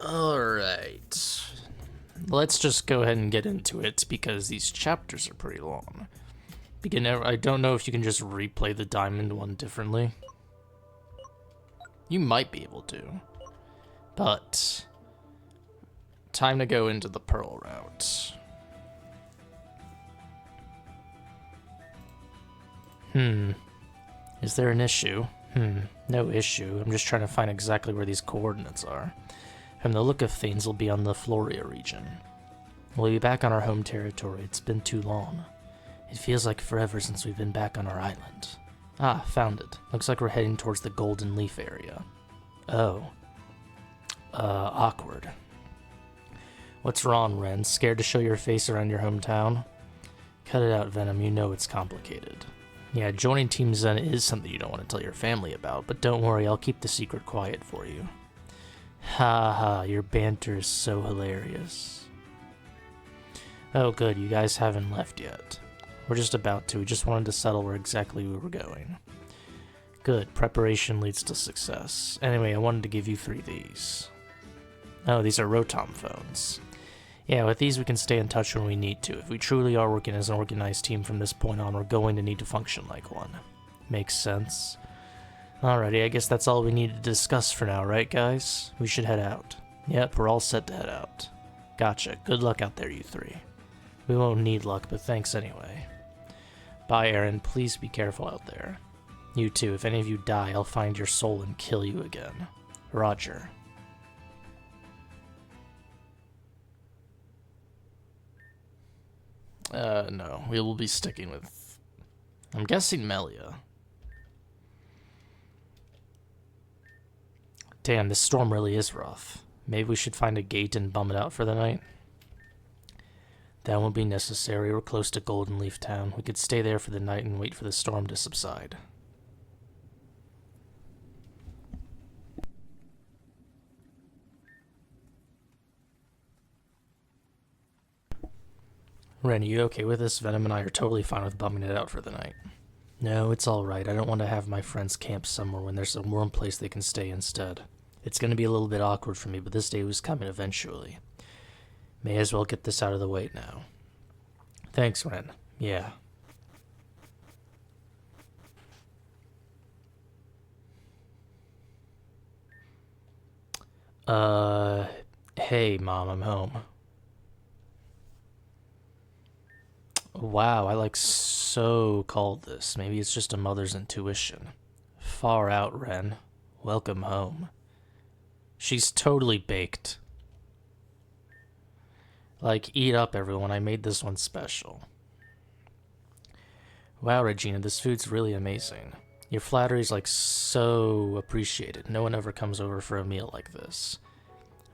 Alright. Let's just go ahead and get into it, because these chapters are pretty long. I don't know if you can just replay the diamond one differently. You might be able to. But time to go into the pearl route. Is there an issue? No issue. I'm just trying to find exactly where these coordinates are. From the look of things, we'll be on the Floria region. We'll be back on our home territory. It's been too long. It feels like forever since we've been back on our island. Ah, found it. Looks like we're heading towards the Golden Leaf area. Oh. Awkward. What's wrong, Ren? Scared to show your face around your hometown? Cut it out, Venom. You know it's complicated. Yeah, joining Team Zen is something you don't want to tell your family about, but don't worry, I'll keep the secret quiet for you. Ha ha, your banter is so hilarious. Oh good, you guys haven't left yet. We're just about to, we just wanted to settle where exactly we were going. Good, preparation leads to success. Anyway, I wanted to give you 3 of these. Oh, these are Rotom phones. Yeah, with these we can stay in touch when we need to. If we truly are working as an organized team from this point on, we're going to need to function like one. Makes sense. Alrighty, I guess that's all we need to discuss for now, right guys? We should head out. Yep, we're all set to head out. Gotcha. Good luck out there, you 3. We won't need luck, but thanks anyway. Bye, Aaron. Please be careful out there. You too. If any of you die, I'll find your soul and kill you again. Roger. No. We will be sticking with... I'm guessing Melia. Damn, this storm really is rough. Maybe we should find a gate and bum it out for the night? That won't be necessary. We're close to Golden Leaf Town. We could stay there for the night and wait for the storm to subside. Ren, you okay with this? Venom and I are totally fine with bumming it out for the night. No, it's alright. I don't want to have my friends camp somewhere when there's a warm place they can stay instead. It's going to be a little bit awkward for me, but this day was coming eventually. May as well get this out of the way now. Thanks, Ren. Yeah. Hey, Mom, I'm home. Wow, I so called this. Maybe it's just a mother's intuition. Far out, Ren. Welcome home. She's totally baked. Like, eat up, everyone. I made this one special. Wow, Regina, this food's really amazing. Your flattery's, so appreciated. No one ever comes over for a meal like this.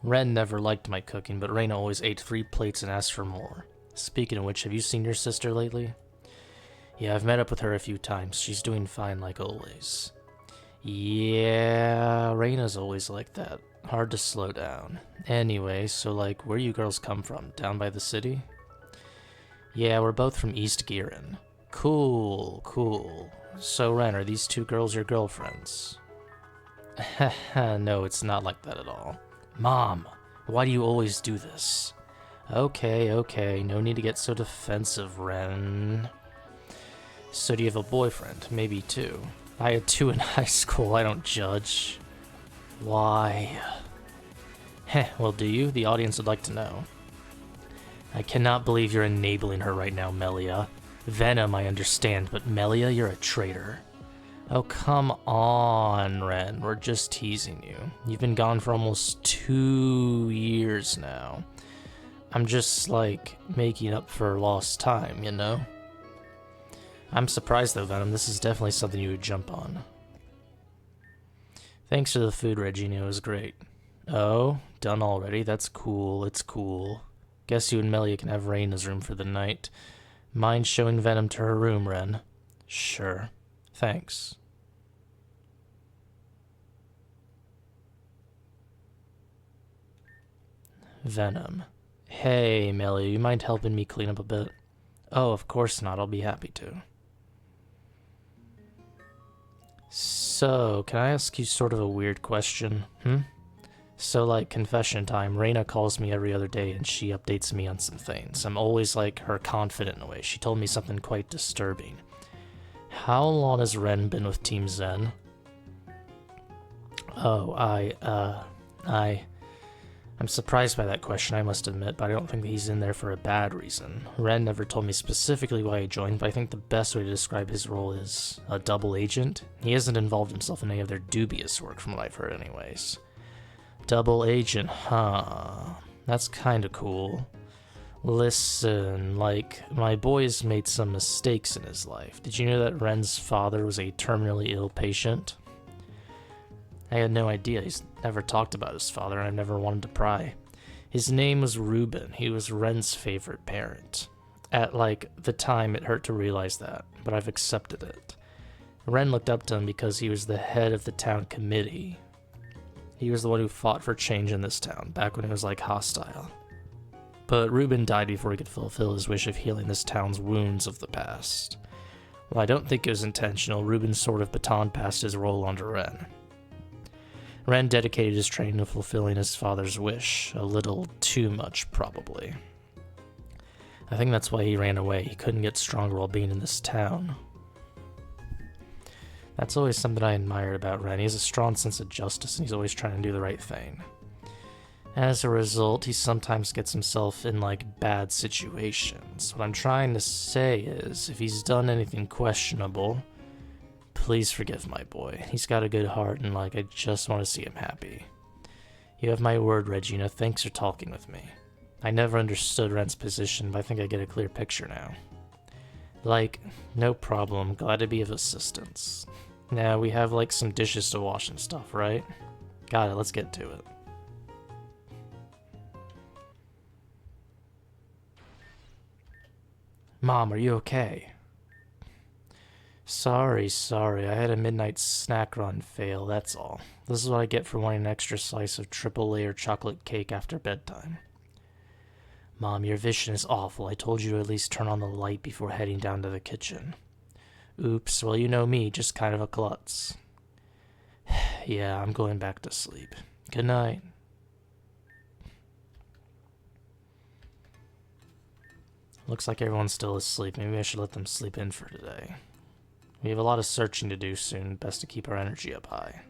Ren never liked my cooking, but Reina always ate 3 plates and asked for more. Speaking of which, have you seen your sister lately? Yeah, I've met up with her a few times. She's doing fine like always. Yeah, Reina's always like that. Hard to slow down. Anyway, so where you girls come from? Down by the city? Yeah, we're both from East Giran. Cool, cool. So Ren, are these 2 girls your girlfriends? No, it's not like that at all. Mom, why do you always do this? Okay, no need to get so defensive, Ren. So do you have a boyfriend? Maybe 2. I had 2 in high school, I don't judge. Why? Heh, well, do you? The audience would like to know. I cannot believe you're enabling her right now, Melia. Venom, I understand, but Melia, you're a traitor. Oh, come on, Ren. We're just teasing you. You've been gone for almost 2 years now. I'm just, making up for lost time, you know? I'm surprised, though, Venom. This is definitely something you would jump on. Thanks for the food, Regina. It was great. Oh, done already? That's cool. It's cool. Guess you and Melia can have Reina's room for the night. Mind showing Venom to her room, Ren? Sure. Thanks. Venom. Hey, Melia, you mind helping me clean up a bit? Oh, of course not. I'll be happy to. So, can I ask you sort of a weird question? So, like, confession time, Reina calls me every other day and she updates me on some things. I'm always, like, her confidant in a way. She told me something quite disturbing. How long has Ren been with Team Zen? Oh, I'm surprised by that question, I must admit, but I don't think that he's in there for a bad reason. Ren never told me specifically why he joined, but I think the best way to describe his role is a double agent. He hasn't involved himself in any of their dubious work, from what I've heard anyways. Double agent, huh? That's kinda cool. Listen, like, my boy's made some mistakes in his life. Did you know that Ren's father was a terminally ill patient? I had no idea. He's never talked about his father, and I've never wanted to pry. His name was Ruben. He was Ren's favorite parent. At, like, the time, it hurt to realize that, but I've accepted it. Ren looked up to him because he was the head of the town committee. He was the one who fought for change in this town, back when it was, like, hostile. But Ruben died before he could fulfill his wish of healing this town's wounds of the past. While I don't think it was intentional, Ruben sort of baton passed his role onto Ren. Ren dedicated his training to fulfilling his father's wish, a little too much, probably. I think that's why he ran away. He couldn't get stronger while being in this town. That's always something I admired about Ren. He has a strong sense of justice, and he's always trying to do the right thing. As a result, he sometimes gets himself in, like, bad situations. What I'm trying to say is, if he's done anything questionable, please forgive my boy. He's got a good heart, and, like, I just want to see him happy. You have my word, Regina. Thanks for talking with me. I never understood Ren's position, but I think I get a clear picture now. Like, no problem. Glad to be of assistance. Now, we have, like, some dishes to wash and stuff, right? Got it. Let's get to it. Mom, are you okay? Sorry. I had a midnight snack run fail, that's all. This is what I get for wanting an extra slice of triple layer chocolate cake after bedtime. Mom, your vision is awful. I told you to at least turn on the light before heading down to the kitchen. Oops, well, you know me, just kind of a klutz. Yeah, I'm going back to sleep. Good night. Looks like everyone's still asleep. Maybe I should let them sleep in for today. We have a lot of searching to do soon. Best to keep our energy up high.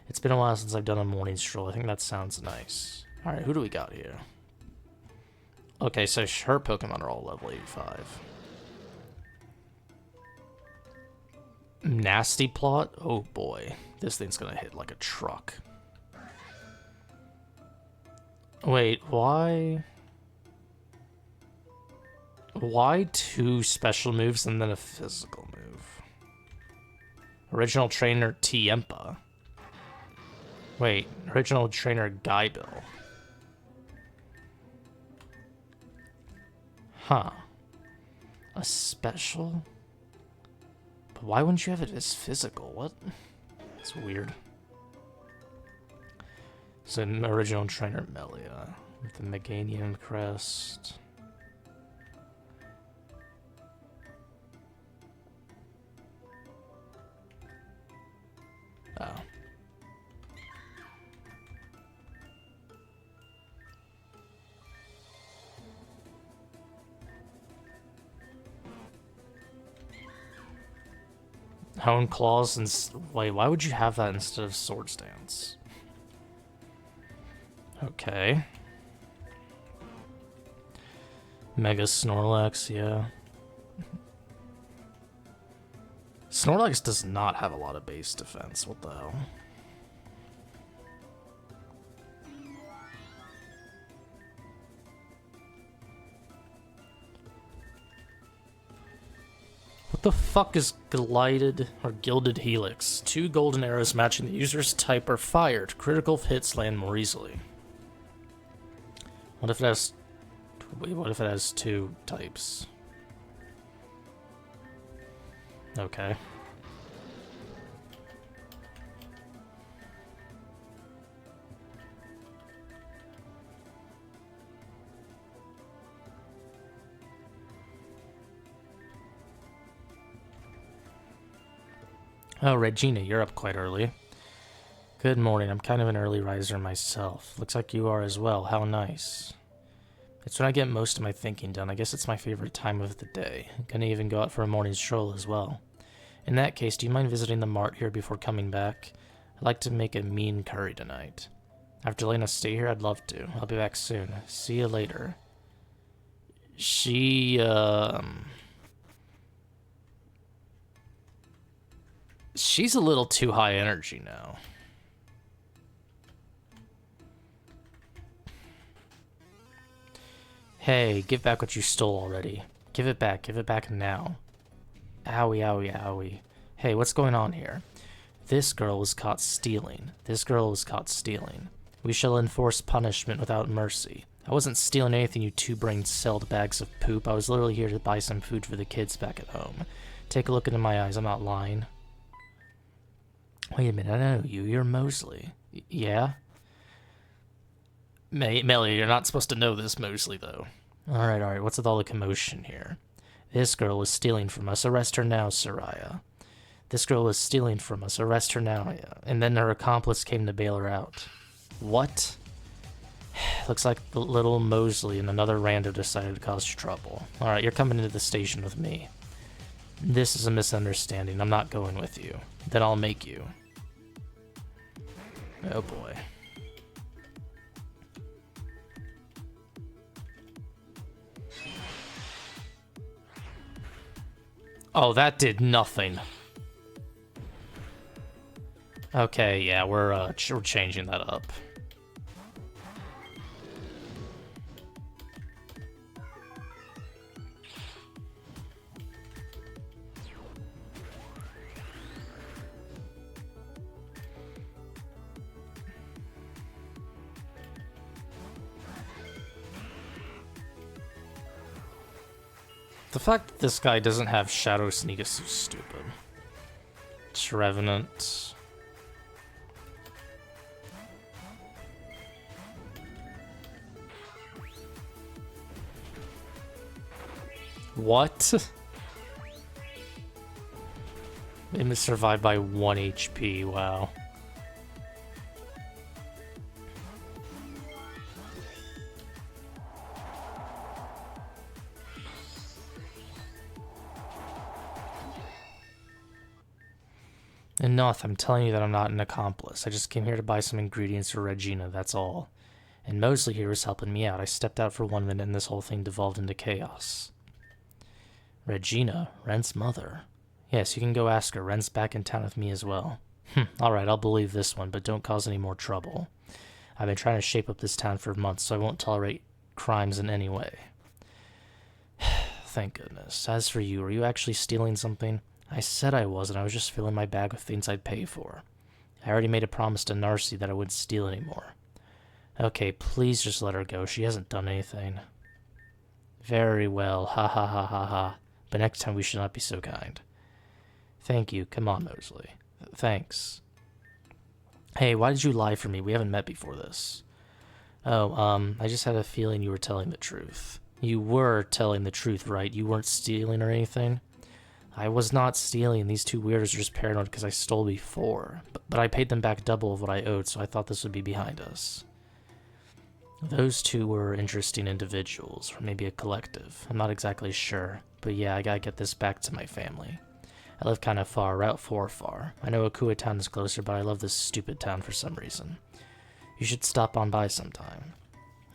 It's been a while since I've done a morning stroll. I think that sounds nice. Alright, who do we got here? Okay, so her Pokemon are all level 85. Nasty plot? Oh boy. This thing's gonna hit like a truck. Wait, why? Why 2 special moves and then a physical move? Original trainer Tiempa. Wait, original trainer Guybill. Huh. A special? But why wouldn't you have it as physical? What? It's weird. It's an original trainer Melia with the Meganian crest. Oh. Hone claws and wait, why would you have that instead of sword stance? Okay. Mega Snorlax, yeah. Snorlax does not have a lot of base defense. What the hell? What the fuck is Glided or Gilded Helix? 2 golden arrows matching the user's type are fired. Critical hits land more easily. What if it has... Wait, what if it has 2 types? Okay. Oh, Regina, you're up quite early. Good morning. I'm kind of an early riser myself. Looks like you are as well. How nice. It's when I get most of my thinking done. I guess it's my favorite time of the day. Gonna even go out for a morning stroll as well. In that case, do you mind visiting the mart here before coming back? I'd like to make a mean curry tonight. After letting us stay here, I'd love to. I'll be back soon. See you later. She's a little too high energy now. Hey, give back what you stole already. Give it back now. Owie, owie, owie. Hey, what's going on here? This girl was caught stealing. We shall enforce punishment without mercy. I wasn't stealing anything, you two-brained soiled bags of poop. I was literally here to buy some food for the kids back at home. Take a look into my eyes, I'm not lying. Wait a minute, I know you. You're Mosley. Yeah? Melia, you're not supposed to know this, Mosley, though. Alright, what's with all the commotion here? This girl was stealing from us. Arrest her now, Sariah. This girl was stealing from us. Arrest her now. And then her accomplice came to bail her out. What? Looks like little Mosley and another rando decided to cause trouble. Alright, you're coming into the station with me. This is a misunderstanding. I'm not going with you. Then I'll make you. Oh boy. Oh, that did nothing. Okay, yeah, we're changing that up. The fact that this guy doesn't have Shadow Sneak is so stupid. Revenant. What? Made me survive by 1 HP, wow. Enough, I'm telling you that I'm not an accomplice. I just came here to buy some ingredients for Regina, that's all. And Mosley here was helping me out. I stepped out for 1 minute and this whole thing devolved into chaos. Regina? Ren's mother? Yes, you can go ask her. Ren's back in town with me as well. Alright, I'll believe this one, but don't cause any more trouble. I've been trying to shape up this town for months, so I won't tolerate crimes in any way. Thank goodness. As for you, are you actually stealing something? I said I wasn't. I was just filling my bag with things I'd pay for. I already made a promise to Narcy that I wouldn't steal anymore. Okay, please just let her go. She hasn't done anything. Very well. Ha ha ha ha ha. But next time we should not be so kind. Thank you. Come on, Mosley. Thanks. Hey, why did you lie for me? We haven't met before this. Oh, I just had a feeling you were telling the truth. You were telling the truth, right? You weren't stealing or anything? I was not stealing. These two weirdos are just paranoid because I stole before. But I paid them back double of what I owed, so I thought this would be behind us. Those two were interesting individuals, or maybe a collective. I'm not exactly sure. But yeah, I gotta get this back to my family. I live kind of far, Route 4 far. I know Akua town is closer, but I love this stupid town for some reason. You should stop on by sometime.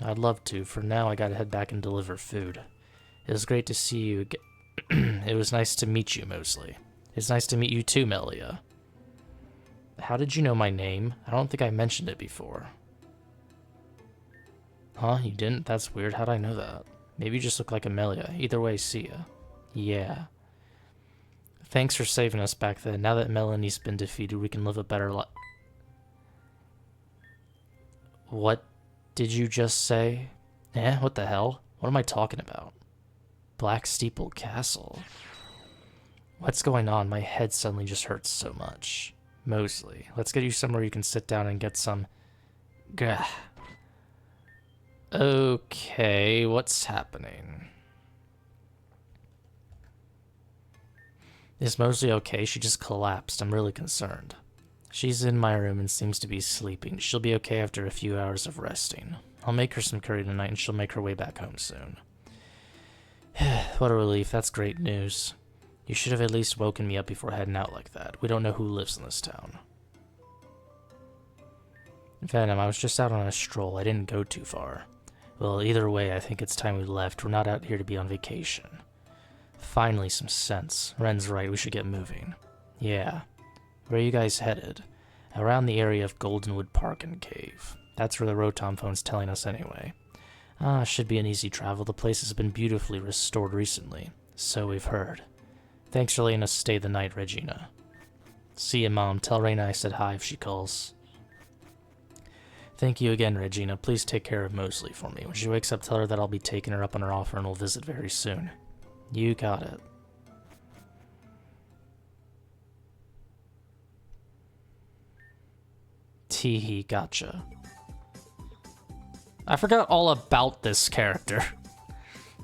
I'd love to. For now, I gotta head back and deliver food. It was great to see you again. It was nice to meet you, Mosley. It's nice to meet you too, Melia. How did you know my name? I don't think I mentioned it before. Huh? You didn't? That's weird. How'd I know that? Maybe you just look like a Melia. Either way, see ya. Yeah. Thanks for saving us back then. Now that Melanie's been defeated, we can live a better life. What did you just say? What the hell? What am I talking about? Black Steeple Castle. What's going on? My head suddenly just hurts so much. Mosley, let's get you somewhere you can sit down and get some... Gah. Okay, what's happening? Is Mosley okay? She just collapsed. I'm really concerned. She's in my room and seems to be sleeping. She'll be okay after a few hours of resting. I'll make her some curry tonight and she'll make her way back home soon. What a relief. That's great news. You should have at least woken me up before heading out like that. We don't know who lives in this town. Venam, I was just out on a stroll. I didn't go too far. Well, either way, I think it's time we left. We're not out here to be on vacation. Finally, some sense. Ren's right. We should get moving. Yeah. Where are you guys headed? Around the area of Goldenwood Park and Cave. That's where the Rotom phone's telling us anyway. Should be an easy travel. The place has been beautifully restored recently. So we've heard. Thanks for letting us stay the night, Regina. See ya, Mom. Tell Reina I said hi if she calls. Thank you again, Regina. Please take care of Mosley for me. When she wakes up, tell her that I'll be taking her up on her offer and we'll visit very soon. You got it. Teehee, gotcha. I forgot all about this character.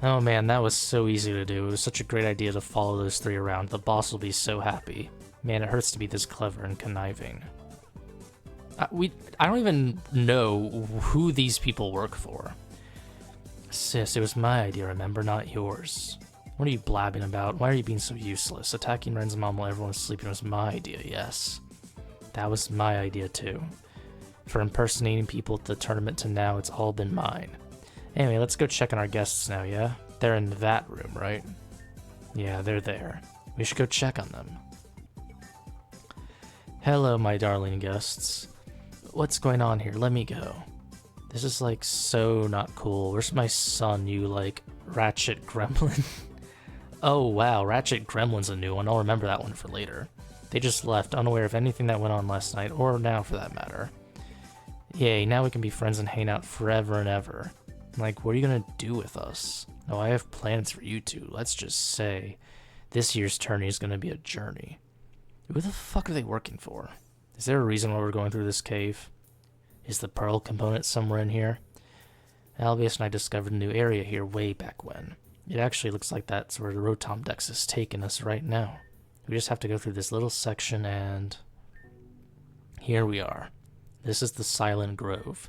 Oh man, that was so easy to do. It was such a great idea to follow those three around. The boss will be so happy. Man, it hurts to be this clever and conniving. I don't even know who these people work for. Sis, it was my idea, remember, not yours. What are you blabbing about? Why are you being so useless? Attacking Ren's mom while everyone was sleeping was my idea, yes. That was my idea too. For impersonating people at the tournament to now, it's all been mine. Anyway, let's go check on our guests now, yeah? They're in that room, right? Yeah, they're there. We should go check on them. Hello, my darling guests. What's going on here? Let me go. This is, like, so not cool. Where's my son, you, like, Ratchet Gremlin? Oh, wow, Ratchet Gremlin's a new one. I'll remember that one for later. They just left, unaware of anything that went on last night, or now for that matter. Yay, now we can be friends and hang out forever and ever. Like, what are you gonna do with us? Oh, I have plans for you two. Let's just say, this year's tourney is gonna be a journey. Who the fuck are they working for? Is there a reason why we're going through this cave? Is the pearl component somewhere in here? Albius and I discovered a new area here way back when. It actually looks like that's where the Rotom Dex is taking us right now. We just have to go through this little section and... here we are. This is the Silent Grove.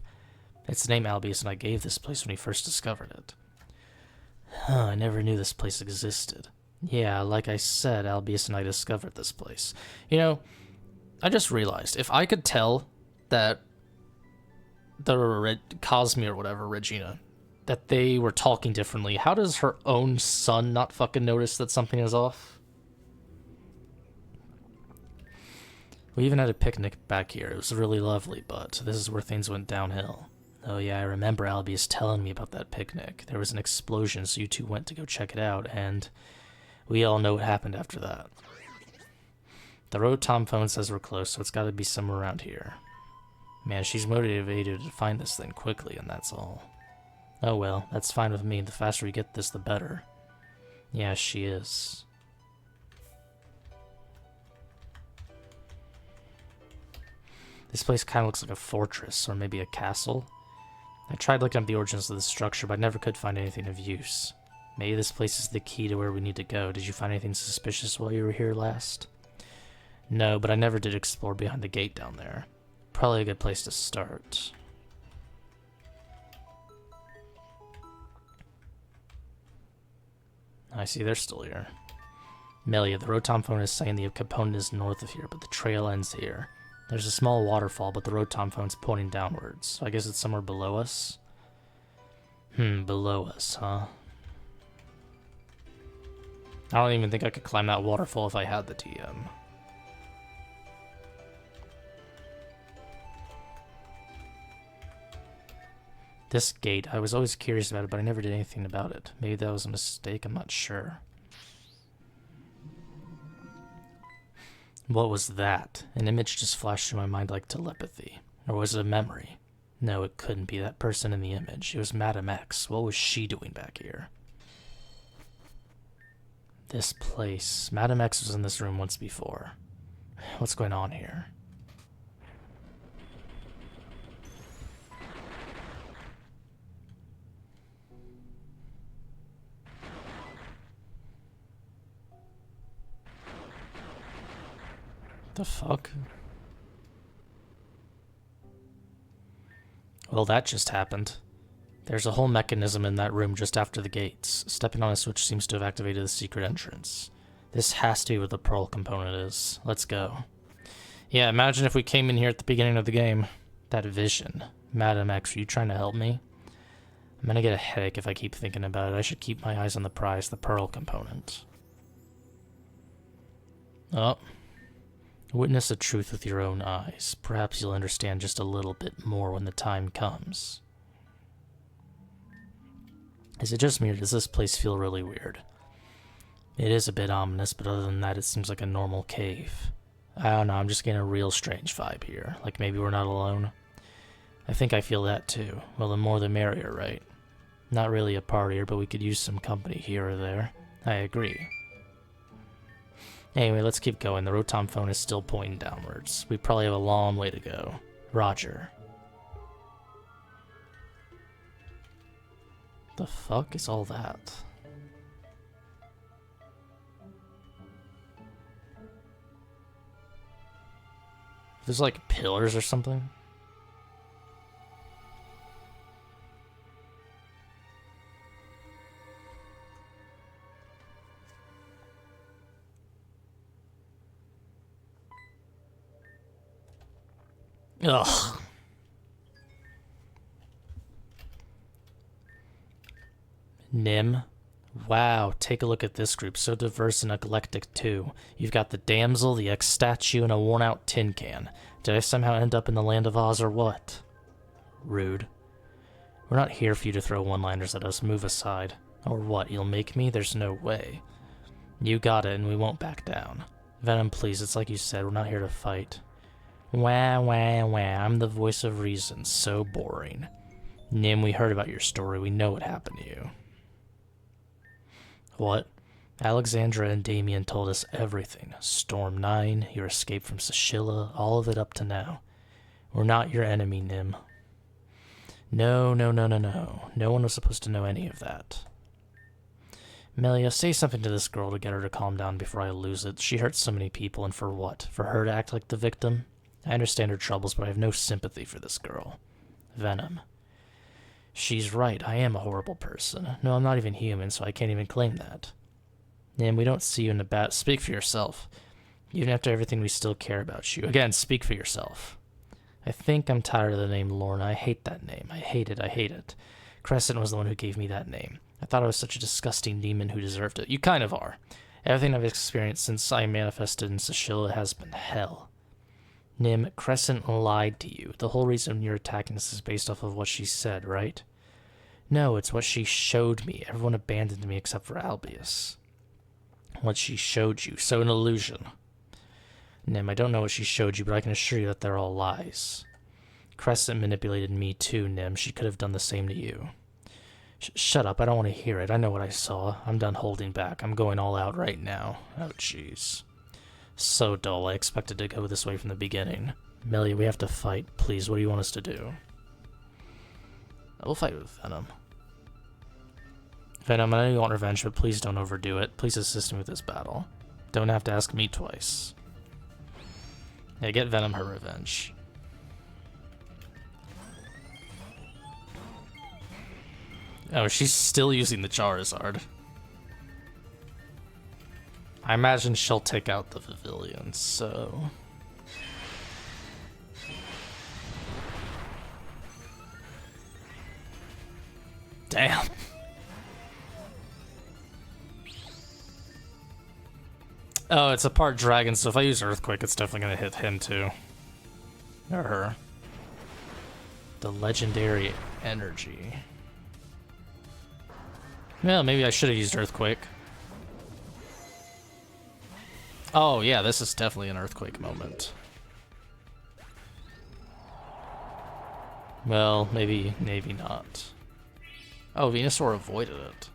It's the name Albius and I gave this place when we first discovered it. Huh, I never knew this place existed. Yeah, like I said, Albius and I discovered this place. You know, I just realized, if I could tell that the Cosmia or whatever, Regina, that they were talking differently, how does her own son not fucking notice that something is off? We even had a picnic back here. It was really lovely, but this is where things went downhill. Oh yeah, I remember Albius telling me about that picnic. There was an explosion, so you two went to go check it out, and we all know what happened after that. The Rotom phone says we're close, so it's gotta be somewhere around here. Man, she's motivated to find this thing quickly, and that's all. Oh well, that's fine with me. The faster we get this, the better. Yeah, she is. This place kind of looks like a fortress, or maybe a castle. I tried looking up the origins of the structure, but I never could find anything of use. Maybe this place is the key to where we need to go. Did you find anything suspicious while you were here last? No, but I never did explore behind the gate down there. Probably a good place to start. I see, they're still here. Melia, the Rotom phone is saying the component is north of here, but the trail ends here. There's a small waterfall, but the Rotom phone's pointing downwards, so I guess it's somewhere below us? Below us, huh? I don't even think I could climb that waterfall if I had the TM. This gate, I was always curious about it, but I never did anything about it. Maybe that was a mistake, I'm not sure. What was that? An image just flashed through my mind like telepathy. Or was it a memory? No, it couldn't be that person in the image. It was Madame X. What was she doing back here? This place. Madame X was in this room once before. What's going on here? The fuck? Well, that just happened. There's a whole mechanism in that room just after the gates. Stepping on a switch seems to have activated the secret entrance. This has to be what the pearl component is. Let's go. Yeah, imagine if we came in here at the beginning of the game. That vision. Madam X, are you trying to help me? I'm gonna get a headache if I keep thinking about it. I should keep my eyes on the prize, the pearl component. Oh. Witness the truth with your own eyes. Perhaps you'll understand just a little bit more when the time comes. Is it just me, or does this place feel really weird? It is a bit ominous, but other than that, it seems like a normal cave. I don't know, I'm just getting a real strange vibe here. Like maybe we're not alone. I think I feel that too. Well, the more the merrier, right? Not really a partier, but we could use some company here or there. I agree. Anyway, let's keep going. The Rotom phone is still pointing downwards. We probably have a long way to go. Roger. The fuck is all that? There's like pillars or something? Ugh. Nim. Wow, take a look at this group. So diverse and eclectic, too. You've got the damsel, the ex-statue, and a worn-out tin can. Did I somehow end up in the land of Oz or what? Rude. We're not here for you to throw one-liners at us. Move aside. Or what, you'll make me? There's no way. You got it, and we won't back down. Venom, please, it's like you said, we're not here to fight. Wah, wah, wah, I'm the voice of reason. So boring. Nim, we heard about your story. We know what happened to you. What? Alexandra and Damien told us everything. Storm 9, your escape from Sashilla, all of it up to now. We're not your enemy, Nim. No. No one was supposed to know any of that. Melia, say something to this girl to get her to calm down before I lose it. She hurts so many people, and for what? For her to act like the victim? I understand her troubles, but I have no sympathy for this girl. Venom. She's right, I am a horrible person. No, I'm not even human, so I can't even claim that. And we don't see you in a bad... Speak for yourself. Even after everything, we still care about you. Again, speak for yourself. I think I'm tired of the name Lorna. I hate that name. I hate it. Crescent was the one who gave me that name. I thought I was such a disgusting demon who deserved it. You kind of are. Everything I've experienced since I manifested in Sashilla has been hell. Nim, Crescent lied to you. The whole reason you're attacking us is based off of what she said, right? No, it's what she showed me. Everyone abandoned me except for Albius. What she showed you. So an illusion. Nim, I don't know what she showed you, but I can assure you that they're all lies. Crescent manipulated me too, Nim. She could have done the same to you. Shut up, I don't want to hear it. I know what I saw. I'm done holding back. I'm going all out right now. Oh, jeez. So dull. I expected to go this way from the beginning. Melia, we have to fight. Please, what do you want us to do? We'll fight with Venom. Venom, I know you want revenge, but please don't overdo it. Please assist me with this battle. Don't have to ask me twice. Yeah, get Venom her revenge. Oh, she's still using the Charizard. I imagine she'll take out the Pavilion, so... Damn. Oh, it's a part dragon, so if I use Earthquake, it's definitely gonna hit him too. Or her. The legendary energy. Well, maybe I should have used Earthquake. Oh, yeah, this is definitely an Earthquake moment. Well, maybe not. Oh, Venusaur avoided it.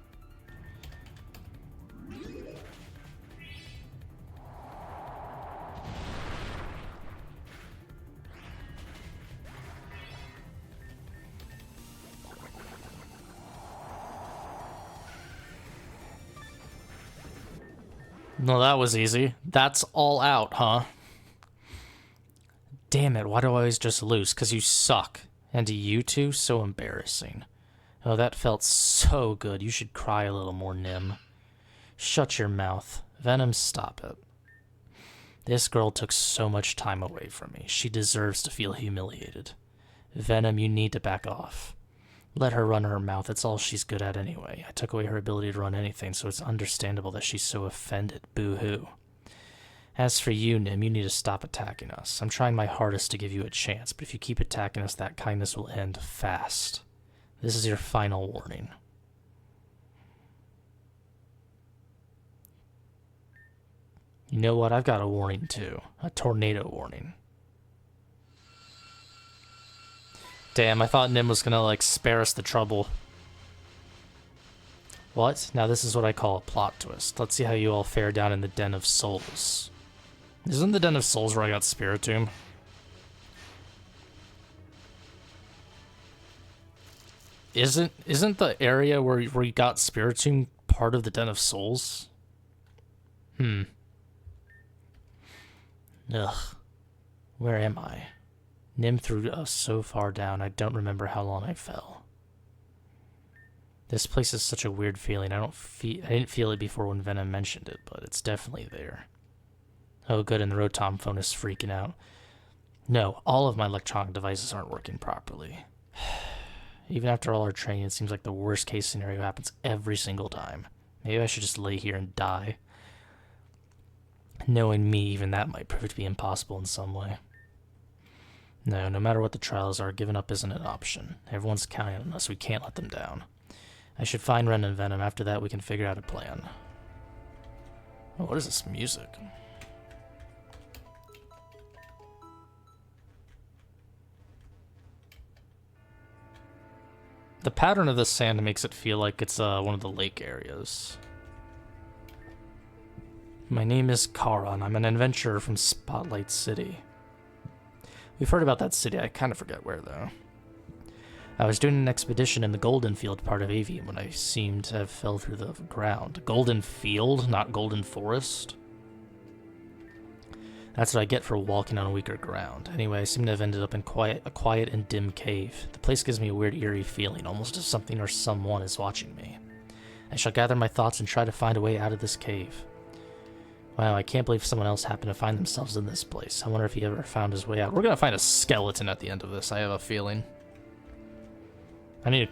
No, that was easy. That's all out, huh? Damn it, why do I always just lose? 'Cause you suck. And you two? So embarrassing. Oh, that felt so good. You should cry a little more, Nim. Shut your mouth. Venam, stop it. This girl took so much time away from me. She deserves to feel humiliated. Venam, you need to back off. Let her run her mouth. It's all she's good at anyway. I took away her ability to run anything, so it's understandable that she's so offended. Boo-hoo. As for you, Nim, you need to stop attacking us. I'm trying my hardest to give you a chance, but if you keep attacking us, that kindness will end fast. This is your final warning. You know what? I've got a warning, too. A tornado warning. Damn, I thought Nim was gonna, like, spare us the trouble. What? Now this is what I call a plot twist. Let's see how you all fare down in the Den of Souls. Isn't the Den of Souls where I got Spiritomb? Isn't the area where you got Spiritomb part of the Den of Souls? Ugh. Where am I? Nim threw us so far down, I don't remember how long I fell. This place is such a weird feeling. I didn't feel it before when Venam mentioned it, but it's definitely there. Oh good, and the Rotom phone is freaking out. No, all of my electronic devices aren't working properly. Even after all our training, it seems like the worst case scenario happens every single time. Maybe I should just lay here and die. Knowing me, even that might prove to be impossible in some way. No matter what the trials are, giving up isn't an option. Everyone's counting on us, we can't let them down. I should find Ren and Venam. After that, we can figure out a plan. Oh, what is this music? The pattern of the sand makes it feel like it's one of the lake areas. My name is Kara, and I'm an adventurer from Spotlight City. We've heard about that city. I kind of forget where, though. I was doing an expedition in the Golden Field part of Avium when I seemed to have fell through the ground. Golden Field, not Golden Forest? That's what I get for walking on weaker ground. Anyway, I seem to have ended up in a quiet and dim cave. The place gives me a weird, eerie feeling, almost as something or someone is watching me. I shall gather my thoughts and try to find a way out of this cave. Wow, I can't believe someone else happened to find themselves in this place. I wonder if he ever found his way out. We're gonna find a skeleton at the end of this, I have a feeling. I need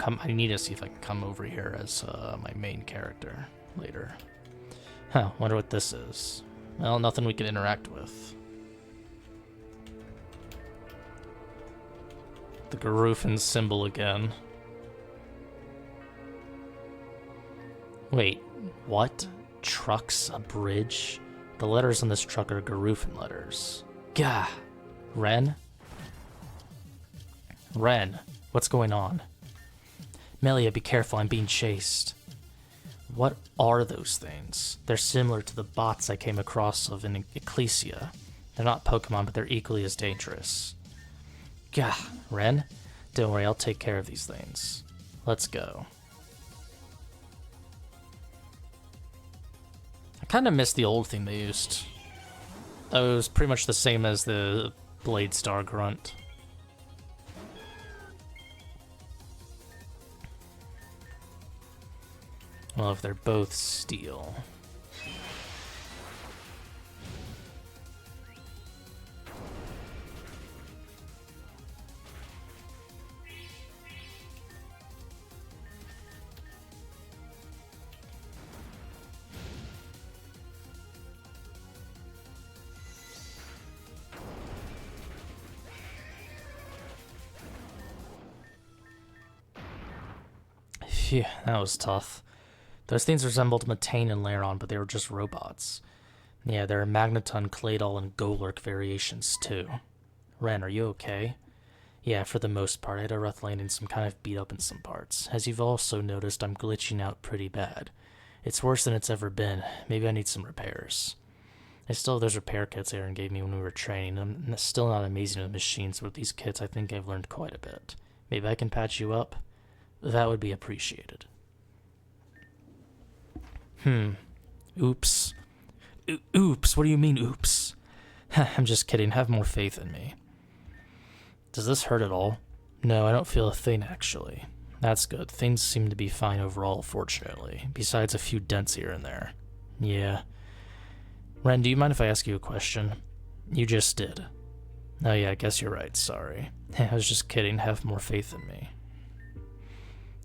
to see if I can come over here as my main character later. Huh, wonder what this is. Well, nothing we can interact with. The Garufan symbol again. Wait, what? Trucks? A bridge? The letters on this truck are Garufan letters. Gah! Ren? Ren, what's going on? Melia, be careful, I'm being chased. What are those things? They're similar to the bots I came across of in Ecclesia. They're not Pokemon, but they're equally as dangerous. Gah, Ren? Don't worry, I'll take care of these things. Let's go. I kind of miss the old theme they used. It was pretty much the same as the Blade Star Grunt. Well, if they're both steel. Phew, that was tough. Those things resembled Matane and Laron, but they were just robots. Yeah, there are Magneton, Claydol, and Golurk variations, too. Ren, are you okay? Yeah, for the most part. I had a rough landing, so I'm kind of beat up in some parts. As you've also noticed, I'm glitching out pretty bad. It's worse than it's ever been. Maybe I need some repairs. I still have those repair kits Aaron gave me when we were training. I'm still not amazing with machines, but with these kits I think I've learned quite a bit. Maybe I can patch you up? That would be appreciated. Oops. Oops, what do you mean, oops? I'm just kidding, have more faith in me. Does this hurt at all? No, I don't feel a thing, actually. That's good. Things seem to be fine overall, fortunately. Besides a few dents here and there. Yeah. Ren, do you mind if I ask you a question? You just did. Oh yeah, I guess you're right, sorry. I was just kidding, have more faith in me.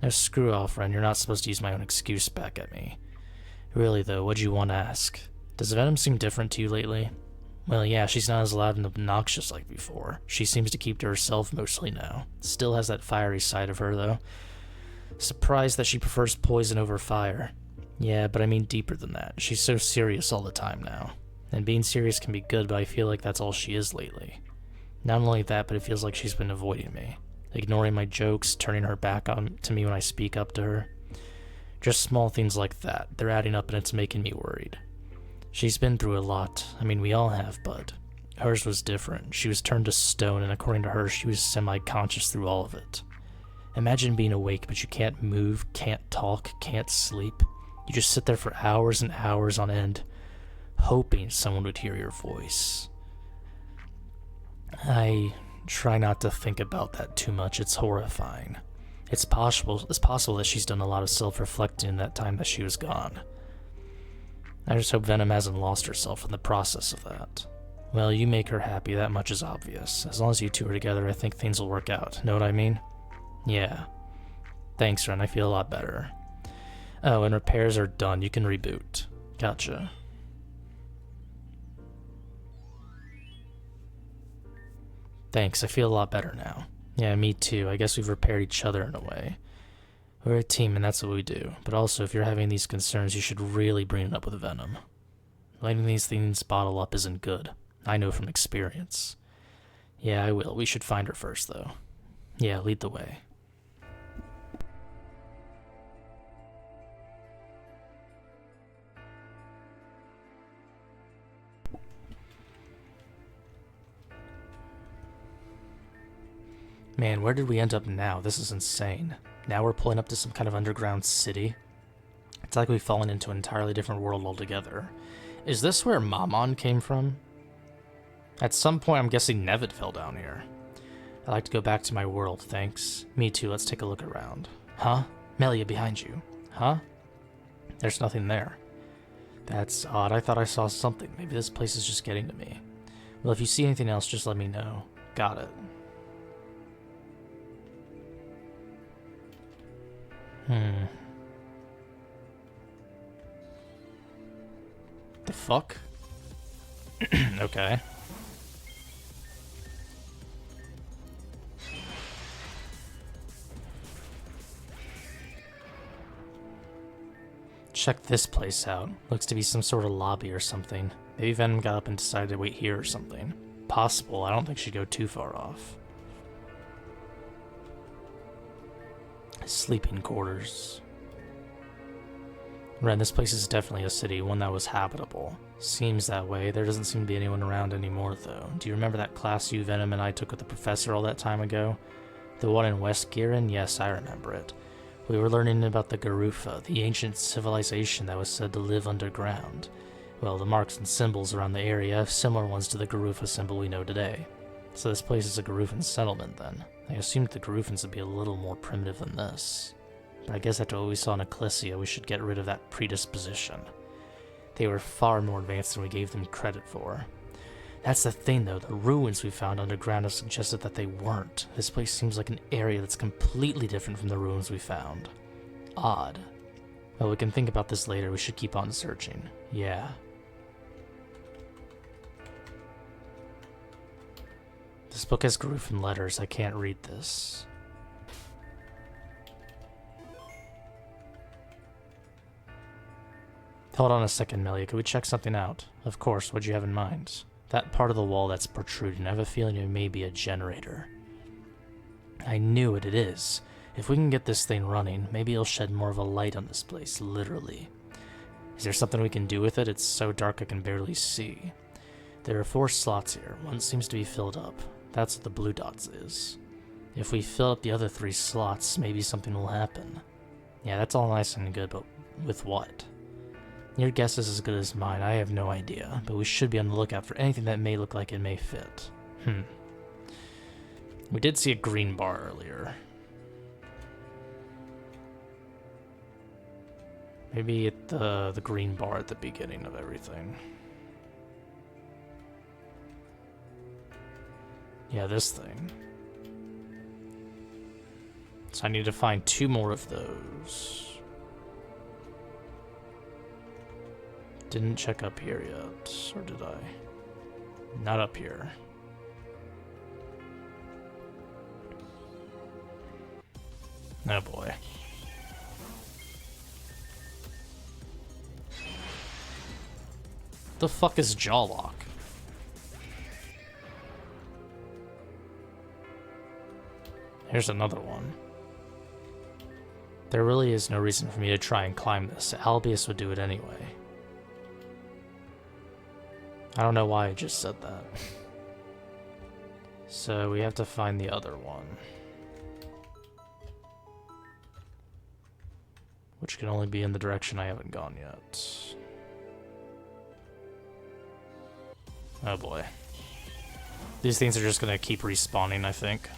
Now screw off, Ren, you're not supposed to use my own excuse back at me. Really though, what'd you want to ask? Does Venom seem different to you lately? Well yeah, she's not as loud and obnoxious like before. She seems to keep to herself mostly now. Still has that fiery side of her though. Surprised that she prefers poison over fire. Yeah, but I mean deeper than that. She's so serious all the time now. And being serious can be good, but I feel like that's all she is lately. Not only that, but it feels like she's been avoiding me. Ignoring my jokes, turning her back on to me when I speak up to her. Just small things like that. They're adding up and it's making me worried. She's been through a lot. I mean, we all have, but hers was different. She was turned to stone, and according to her, she was semi-conscious through all of it. Imagine being awake, but you can't move, can't talk, can't sleep. You just sit there for hours and hours on end, hoping someone would hear your voice. I try not to think about that too much. It's horrifying. It's possible that she's done a lot of self-reflecting in that time that she was gone. I just hope Venom hasn't lost herself in the process of that. Well, you make her happy, that much is obvious. As long as you two are together, I think things will work out. Know what I mean? Yeah. Thanks, Ren, I feel a lot better. Oh, and repairs are done. You can reboot. Gotcha. Thanks, I feel a lot better now. Yeah, me too. I guess we've repaired each other in a way. We're a team and that's what we do. But also, if you're having these concerns, you should really bring it up with Venom. Letting these things bottle up isn't good. I know from experience. Yeah, I will. We should find her first, though. Yeah, lead the way. Man, where did we end up now? This is insane. Now we're pulling up to some kind of underground city. It's like we've fallen into an entirely different world altogether. Is this where Mammon came from? At some point, I'm guessing Nevid fell down here. I'd like to go back to my world, thanks. Me too, let's take a look around. Huh? Melia, behind you. Huh? There's nothing there. That's odd, I thought I saw something. Maybe this place is just getting to me. Well, if you see anything else, just let me know. Got it. The fuck? Okay. Check this place out. Looks to be some sort of lobby or something. Maybe Venom got up and decided to wait here or something. Possible, I don't think she'd go too far off. Sleeping quarters. Ren, this place is definitely a city, one that was habitable. Seems that way. There doesn't seem to be anyone around anymore, though. Do you remember that class you, Venom, and I took with the professor all that time ago? The one in West Giran? Yes, I remember it. We were learning about the Garufa, the ancient civilization that was said to live underground. Well, the marks and symbols around the area have similar ones to the Garufa symbol we know today. So this place is a Garufan settlement, then. I assumed the Garufans would be a little more primitive than this. But I guess after what we saw in Ecclesia, we should get rid of that predisposition. They were far more advanced than we gave them credit for. That's the thing, though. The ruins we found underground have suggested that they weren't. This place seems like an area that's completely different from the ruins we found. Odd. Well, we can think about this later. We should keep on searching. Yeah. This book has Garufan letters. I can't read this. Hold on a second, Melia. Could we check something out? Of course. What'd you have in mind? That part of the wall that's protruding. I have a feeling it may be a generator. I knew it is. If we can get this thing running, maybe it'll shed more of a light on this place, literally. Is there something we can do with it? It's so dark I can barely see. There are 4 slots here. One seems to be filled up. That's what the blue dots is. If we fill up the other 3 slots, maybe something will happen. Yeah, that's all nice and good, but with what? Your guess is as good as mine. I have no idea, but we should be on the lookout for anything that may look like it may fit. We did see a green bar earlier. Maybe at the green bar at the beginning of everything. Yeah, this thing. So I need to find 2 more of those. Didn't check up here yet, or did I? Not up here. Oh boy. The fuck is Jawlock? Here's another one. There really is no reason for me to try and climb this. Albius would do it anyway. I don't know why I just said that. So we have to find the other one. Which can only be in the direction I haven't gone yet. Oh boy. These things are just gonna keep respawning, I think.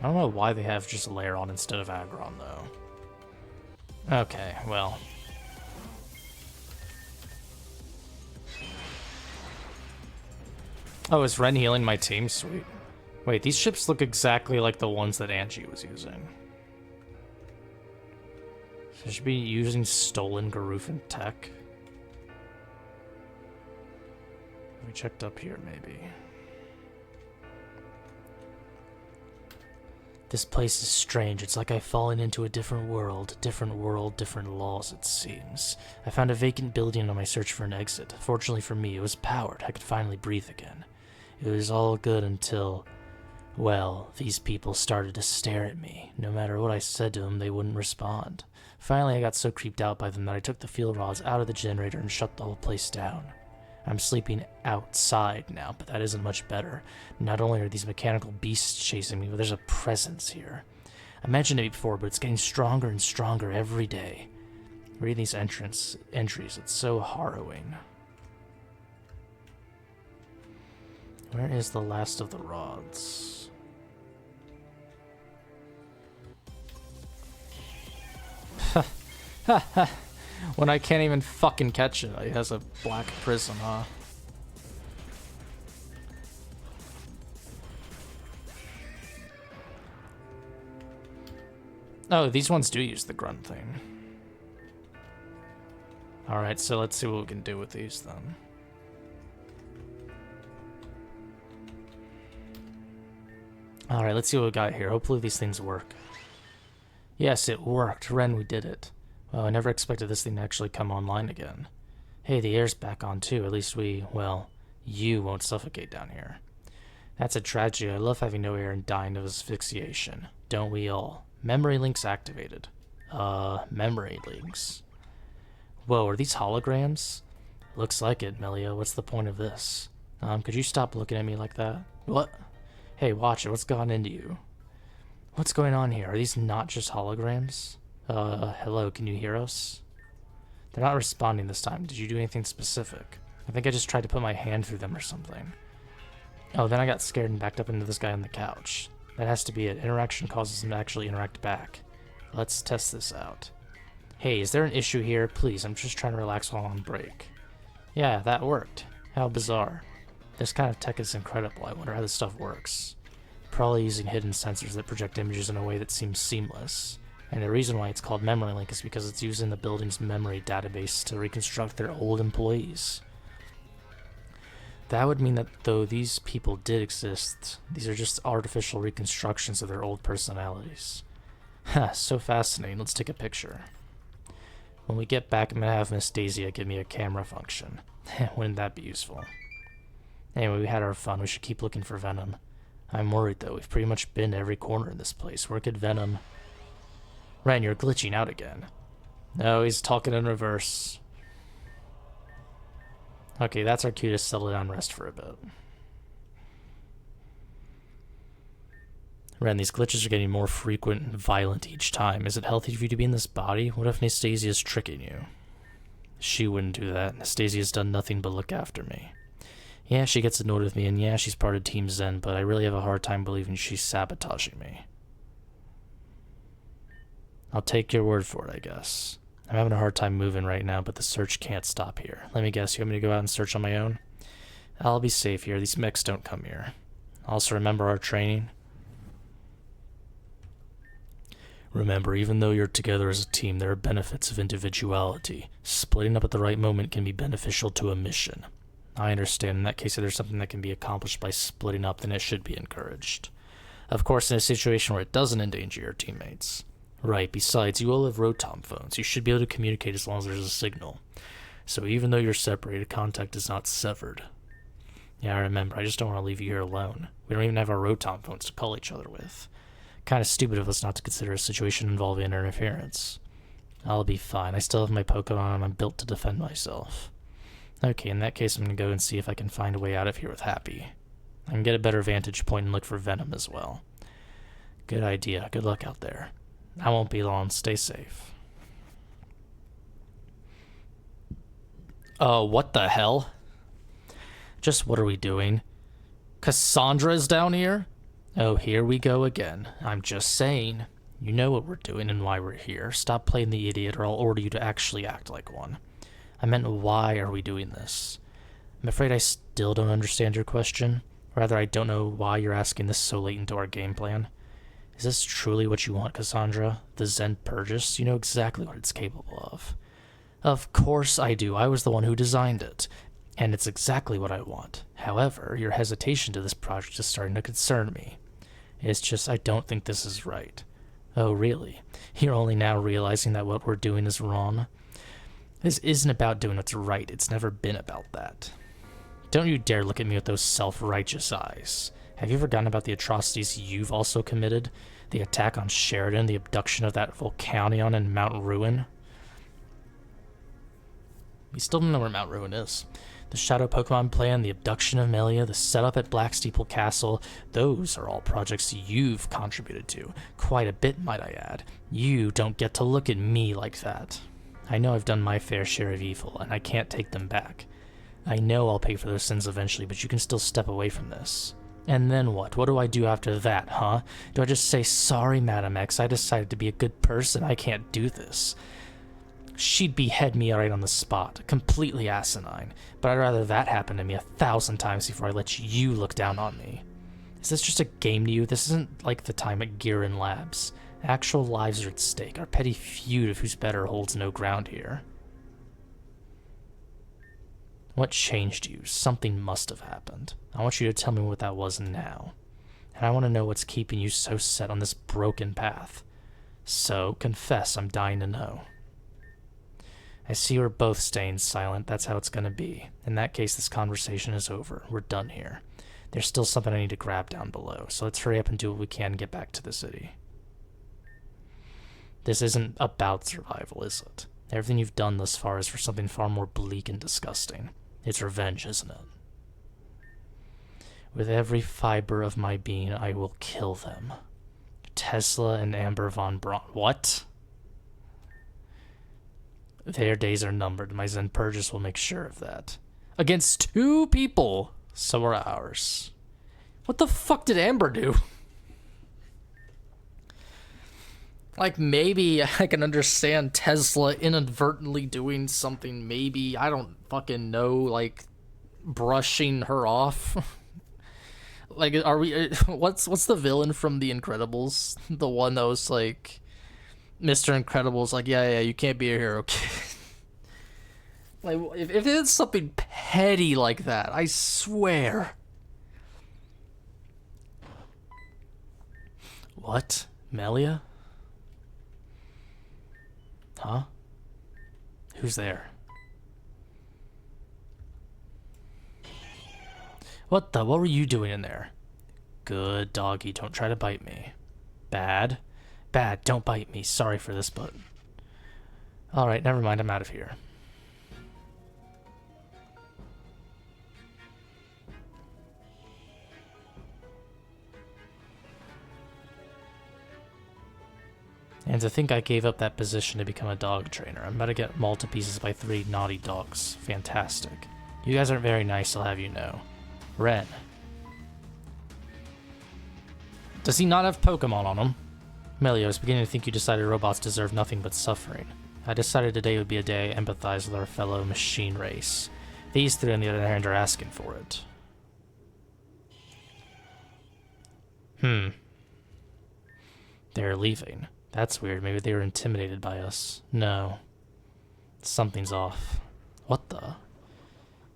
I don't know why they have just Lairon instead of Aggron, though. Okay, well. Oh, is Ren healing my team? Sweet. Wait, these ships look exactly like the ones that Angie was using. So I should be using stolen Garufan tech. We checked up here, maybe. This place is strange. It's like I've fallen into a different world, different laws, it seems. I found a vacant building on my search for an exit. Fortunately for me, it was powered. I could finally breathe again. It was all good until, well, these people started to stare at me. No matter what I said to them, they wouldn't respond. Finally, I got so creeped out by them that I took the fuel rods out of the generator and shut the whole place down. I'm sleeping outside now, but that isn't much better. Not only are these mechanical beasts chasing me, but there's a presence here. I mentioned it before, but it's getting stronger and stronger every day. Reading these entries, it's so harrowing. Where is the last of the rods? Ha ha! When I can't even fucking catch it, it has a black prism, huh? Oh, these ones do use the grunt thing. Alright, so let's see what we can do with these then. Alright, let's see what we got here. Hopefully these things work. Yes, it worked. Ren, we did it. Well, I never expected this thing to actually come online again. Hey, the air's back on too. At least you won't suffocate down here. That's a tragedy. I love having no air and dying of asphyxiation. Don't we all? Memory links activated. Memory links. Whoa, are these holograms? Looks like it, Melia. What's the point of this? Could you stop looking at me like that? What? Hey, watch it. What's gone into you? What's going on here? Are these not just holograms? Hello, can you hear us? They're not responding this time. Did you do anything specific? I think I just tried to put my hand through them or something. Oh, then I got scared and backed up into this guy on the couch. That has to be it. Interaction causes him to actually interact back. Let's test this out. Hey, is there an issue here? Please, I'm just trying to relax while I'm on break. Yeah, that worked. How bizarre. This kind of tech is incredible. I wonder how this stuff works. Probably using hidden sensors that project images in a way that seems seamless. And the reason why it's called Memory Link is because it's using the building's memory database to reconstruct their old employees. That would mean that though these people did exist, these are just artificial reconstructions of their old personalities. Ha, so fascinating. Let's take a picture. When we get back, I'm going to have Miss Daisy give me a camera function. Wouldn't that be useful? Anyway, we had our fun. We should keep looking for Venom. I'm worried, though. We've pretty much been to every corner in this place. Where could Venom... Ren, you're glitching out again. No, he's talking in reverse. Okay, that's our cue to settle down and rest for a bit. Ren, these glitches are getting more frequent and violent each time. Is it healthy for you to be in this body? What if Nastasia's tricking you? She wouldn't do that. Nastasia's done nothing but look after me. Yeah, she gets annoyed with me, and yeah, she's part of Team Zen, but I really have a hard time believing she's sabotaging me. I'll take your word for it, I guess. I'm having a hard time moving right now, but the search can't stop here. Let me guess, you want me to go out and search on my own? I'll be safe here. These mechs don't come here. Also, remember our training? Remember, even though you're together as a team, there are benefits of individuality. Splitting up at the right moment can be beneficial to a mission. I understand. In that case, if there's something that can be accomplished by splitting up, then it should be encouraged. Of course, in a situation where it doesn't endanger your teammates. Right, besides, you all have Rotom phones. You should be able to communicate as long as there's a signal. So even though you're separated, contact is not severed. Yeah, I remember. I just don't want to leave you here alone. We don't even have our Rotom phones to call each other with. Kind of stupid of us not to consider a situation involving interference. I'll be fine. I still have my Pokemon and I'm built to defend myself. Okay, in that case, I'm going to go and see if I can find a way out of here with Happy. I can get a better vantage point and look for Venom as well. Good idea. Good luck out there. I won't be long. Stay safe. What the hell? Just what are we doing? Cassandra is down here? Oh, here we go again. I'm just saying. You know what we're doing and why we're here. Stop playing the idiot or I'll order you to actually act like one. I meant, why are we doing this? I'm afraid I still don't understand your question. Rather, I don't know why you're asking this so late into our game plan. Is this truly what you want, Cassandra? The Zen Purgus? You know exactly what it's capable of. Of course I do. I was the one who designed it. And it's exactly what I want. However, your hesitation to this project is starting to concern me. It's just I don't think this is right. Oh, really? You're only now realizing that what we're doing is wrong? This isn't about doing what's right. It's never been about that. Don't you dare look at me with those self-righteous eyes. Have you forgotten about the atrocities you've also committed? The attack on Sheridan, the abduction of that Volcanion and Mount Ruin? We still don't know where Mount Ruin is. The Shadow Pokemon plan, the abduction of Melia, the setup at Black Steeple Castle, those are all projects you've contributed to. Quite a bit, might I add. You don't get to look at me like that. I know I've done my fair share of evil, and I can't take them back. I know I'll pay for those sins eventually, but you can still step away from this. And then what? What do I do after that, huh? Do I just say, sorry, Madam X, I decided to be a good person, I can't do this? She'd behead me right on the spot, completely asinine, but I'd rather that happen to me 1,000 times before I let you look down on me. Is this just a game to you? This isn't like the time at Gearin Labs. Actual lives are at stake. Our petty feud of who's better holds no ground here. What changed you? Something must have happened. I want you to tell me what that was now. And I want to know what's keeping you so set on this broken path. So, confess, I'm dying to know. I see we're both staying silent. That's how it's going to be. In that case, this conversation is over. We're done here. There's still something I need to grab down below, so let's hurry up and do what we can and get back to the city. This isn't about survival, is it? Everything you've done thus far is for something far more bleak and disgusting. It's revenge, isn't it? With every fiber of my being, I will kill them. Tesla and Amber von Braun. What? Their days are numbered. My Zen Purgus will make sure of that. Against 2 people, so are ours. What the fuck did Amber do? Like, maybe I can understand Tesla inadvertently doing something, maybe, I don't fucking know, like, brushing her off. Like, are we, what's the villain from The Incredibles? The one that was, like, Mr. Incredible's like, yeah, you can't be a hero, kid. Like, if it's something petty like that, I swear. What? Melia? Huh? Who's there? What were you doing in there? Good doggy, don't try to bite me. Bad, don't bite me. Sorry for this, but... Alright, never mind, I'm out of here. And to think I gave up that position to become a dog trainer. I'm about to get mauled to pieces by 3 naughty dogs. Fantastic. You guys aren't very nice, I'll have you know. Ren. Does he not have Pokemon on him? Melia, I was beginning to think you decided robots deserve nothing but suffering. I decided today would be a day I empathize with our fellow machine race. These three, on the other hand, are asking for it. They're leaving. That's weird. Maybe they were intimidated by us. No. Something's off. What the?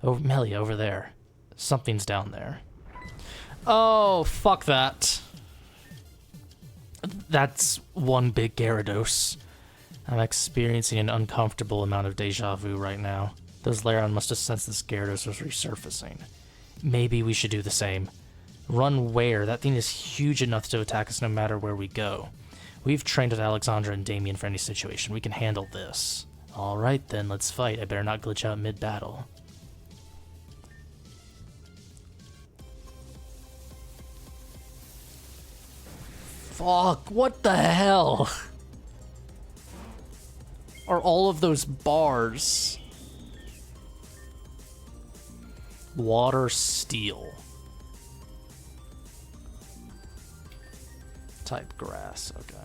Oh, Melia, over there. Something's down there. Oh, fuck that. That's one big Gyarados. I'm experiencing an uncomfortable amount of deja vu right now. Those Lairon must have sensed this Gyarados was resurfacing. Maybe we should do the same. Run where? That thing is huge enough to attack us no matter where we go. We've trained with Alexandra and Damien for any situation. We can handle this. Alright then, let's fight. I better not glitch out mid-battle. Fuck, what the hell? Are all of those bars? Water steel. Type grass, okay.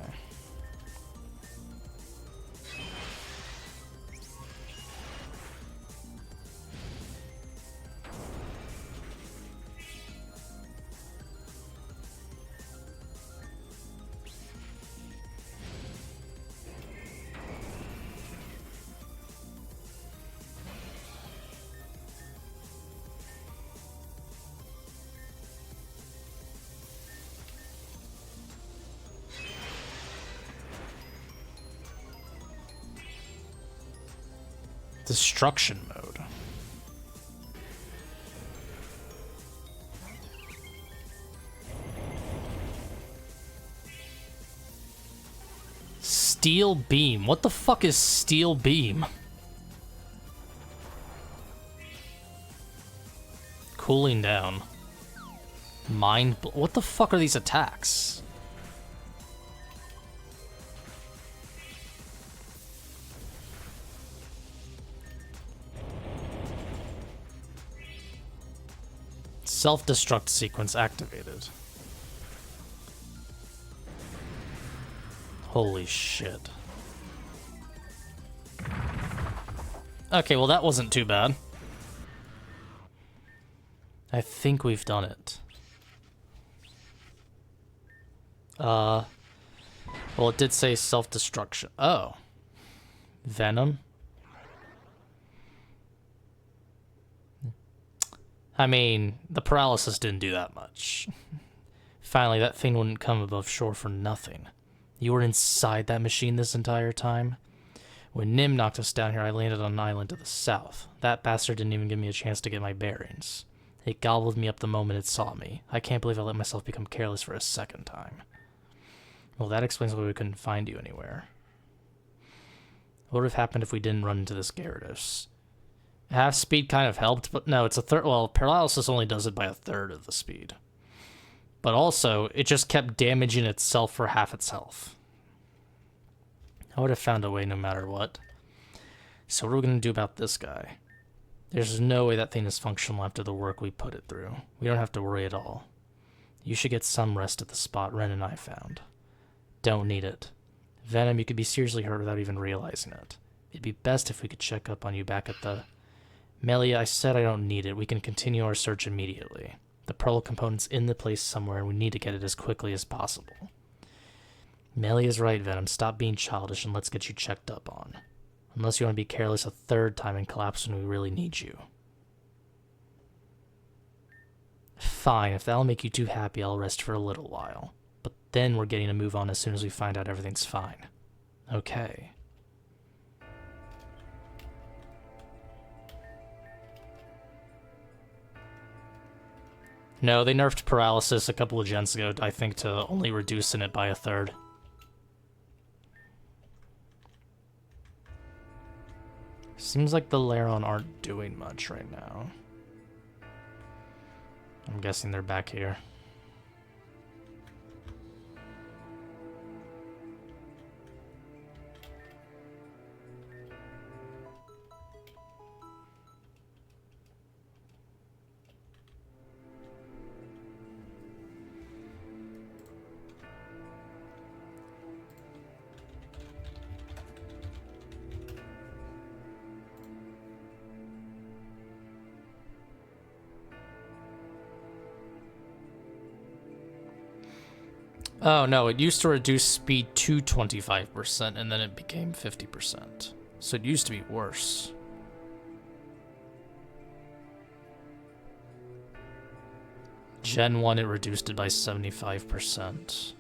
Destruction mode. Steel beam. What the fuck is steel beam? Cooling down. What the fuck are these attacks? Self-destruct sequence activated. Holy shit. Okay, well that wasn't too bad. I think we've done it. Well, it did say self-destruction. Oh. Venom? I mean, the paralysis didn't do that much. Finally, that thing wouldn't come above shore for nothing. You were inside that machine this entire time? When Nim knocked us down here, I landed on an island to the south. That bastard didn't even give me a chance to get my bearings. It gobbled me up the moment it saw me. I can't believe I let myself become careless for a second time. Well, that explains why we couldn't find you anywhere. What would have happened if we didn't run into this Gyarados? Half speed kind of helped, but no, it's a third. Well, paralysis only does it by a third of the speed. But also, it just kept damaging itself for half its health. I would have found a way no matter what. So what are we going to do about this guy? There's no way that thing is functional after the work we put it through. We don't have to worry at all. You should get some rest at the spot Ren and I found. Don't need it. Venom, you could be seriously hurt without even realizing it. It'd be best if we could check up on you back at the... Melia, I said I don't need it. We can continue our search immediately. The pearl component's in the place somewhere, and we need to get it as quickly as possible. Melia's right, Venom. Stop being childish and let's get you checked up on. Unless you want to be careless a third time and collapse when we really need you. Fine, if that'll make you too happy, I'll rest for a little while. But then we're getting to move on as soon as we find out everything's fine. Okay. No, they nerfed paralysis a couple of gens ago, I think, to only reducing it by a third. Seems like the Lairon aren't doing much right now. I'm guessing they're back here. Oh no, it used to reduce speed to 25% and then it became 50%. So it used to be worse. Gen 1, it reduced it by 75%.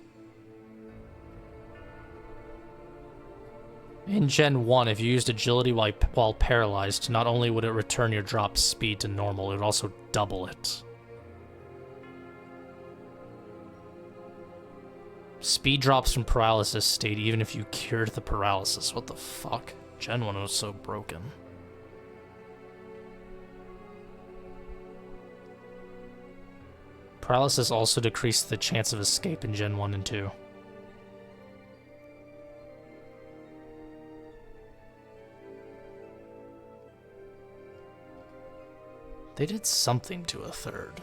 In Gen 1, if you used agility while paralyzed, not only would it return your drop speed to normal, it would also double it. Speed drops from paralysis stayed even if you cured the paralysis. What the fuck? Gen 1 was so broken. Paralysis also decreased the chance of escape in Gen 1 and 2. They did something to a third.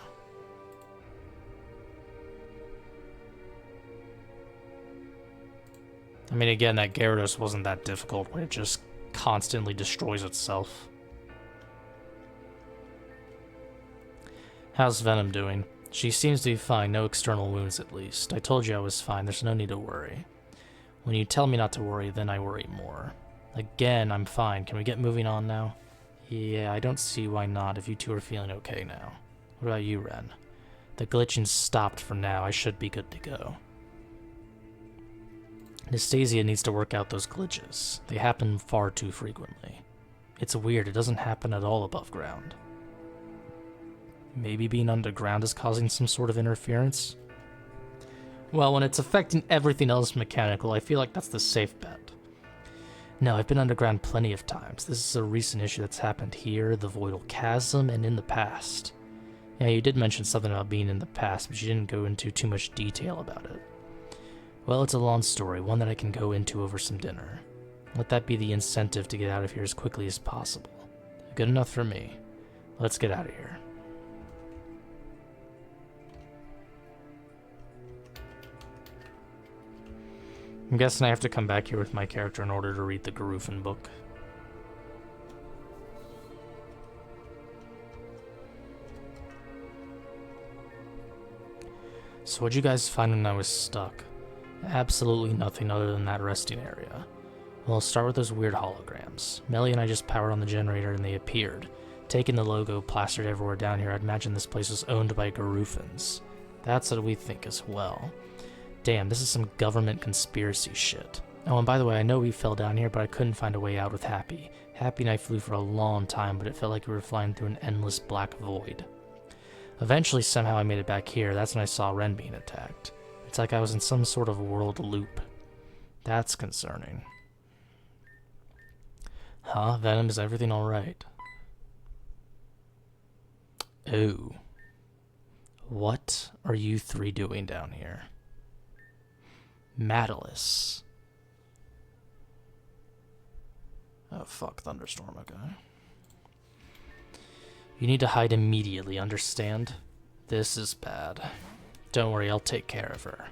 I mean, again, that Gyarados wasn't that difficult when it just constantly destroys itself. How's Venam doing? She seems to be fine, no external wounds at least. I told you I was fine, there's no need to worry. When you tell me not to worry, then I worry more. Again, I'm fine. Can we get moving on now? Yeah, I don't see why not if you two are feeling okay now. What about you, Ren? The glitching stopped for now. I should be good to go. Nastasia needs to work out those glitches. They happen far too frequently. It's weird, it doesn't happen at all above ground. Maybe being underground is causing some sort of interference? Well, when it's affecting everything else mechanical, I feel like that's the safe bet. No, I've been underground plenty of times. This is a recent issue that's happened here, the Voidal Chasm, and in the past. Yeah, you did mention something about being in the past, but you didn't go into too much detail about it. Well, it's a long story, one that I can go into over some dinner. Let that be the incentive to get out of here as quickly as possible. Good enough for me. Let's get out of here. I'm guessing I have to come back here with my character in order to read the Garufan book. So what'd you guys find when I was stuck? Absolutely nothing other than that resting area. Well, I'll start with those weird holograms. Melia and I just powered on the generator and they appeared. Taking the logo plastered everywhere down here, I'd imagine this place was owned by Garufans. That's what we think as well. Damn, this is some government conspiracy shit. Oh, and by the way, I know we fell down here, but I couldn't find a way out with Happy. Happy and I flew for a long time, but it felt like we were flying through an endless black void. Eventually, somehow I made it back here. That's when I saw Ren being attacked. It's like I was in some sort of world loop. That's concerning. Huh? Venam, is everything alright? Oh. What are you three doing down here? Madelis. Oh, fuck. Thunderstorm, okay. You need to hide immediately, understand? This is bad. Don't worry, I'll take care of her.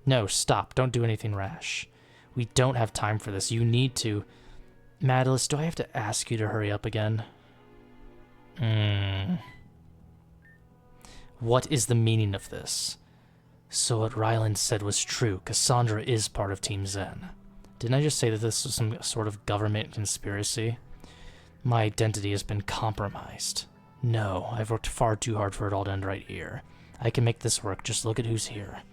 No, stop. Don't do anything rash. We don't have time for this. You need to... Madelis, do I have to ask you to hurry up again? What is the meaning of this? So what Ryland said was true. Cassandra is part of Team Zen. Didn't I just say that this was some sort of government conspiracy? My identity has been compromised. No, I've worked far too hard for it all to end right here. I can make this work. Just look at who's here.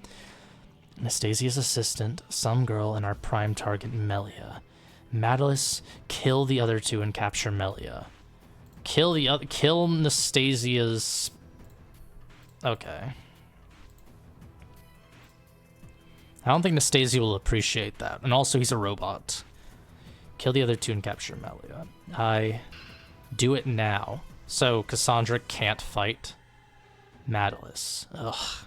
Anastasia's assistant, some girl, and our prime target, Melia. Madelis, kill the other two and capture Melia. Kill Anastasia's... Okay. I don't think Nastasia will appreciate that. And also, he's a robot. Kill the other two and capture Melia. I do it now. So Cassandra can't fight Madelis. Ugh.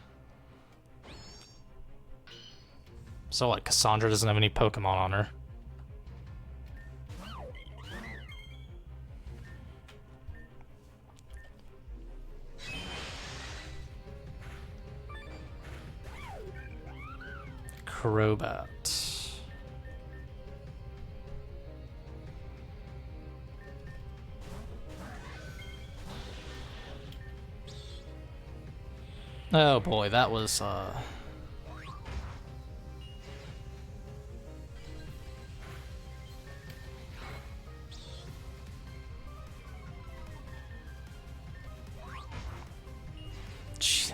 So what, Cassandra doesn't have any Pokemon on her? Crobat. Oh boy, that was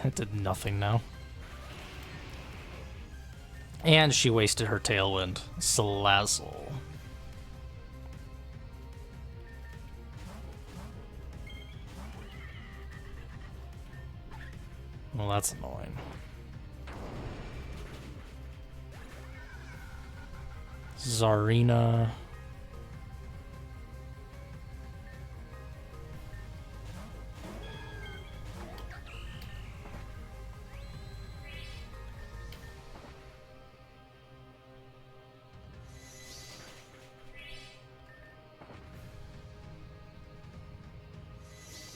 It did nothing now. And she wasted her Tailwind. Salazzle. Well, that's annoying. Zarina.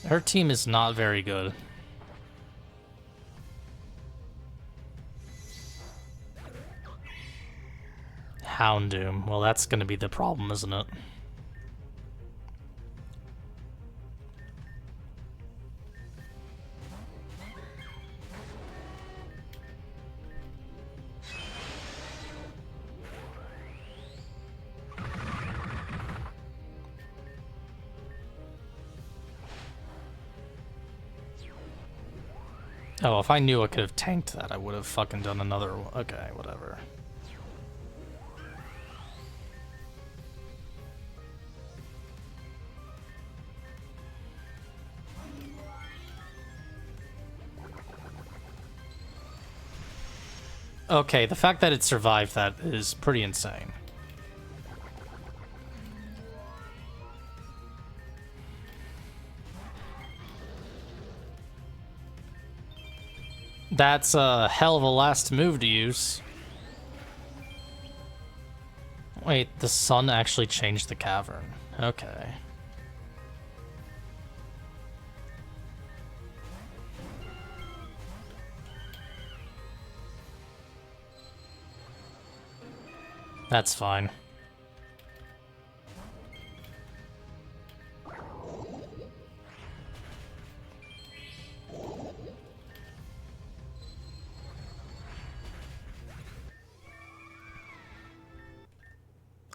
Her team is not very good. Houndoom. Well, that's going to be the problem, isn't it? Oh, if I knew I could have tanked that, I would have fucking done another one. Okay, whatever. Okay, the fact that it survived that is pretty insane. That's a hell of a last move to use. Wait, the sun actually changed the cavern. Okay. That's fine.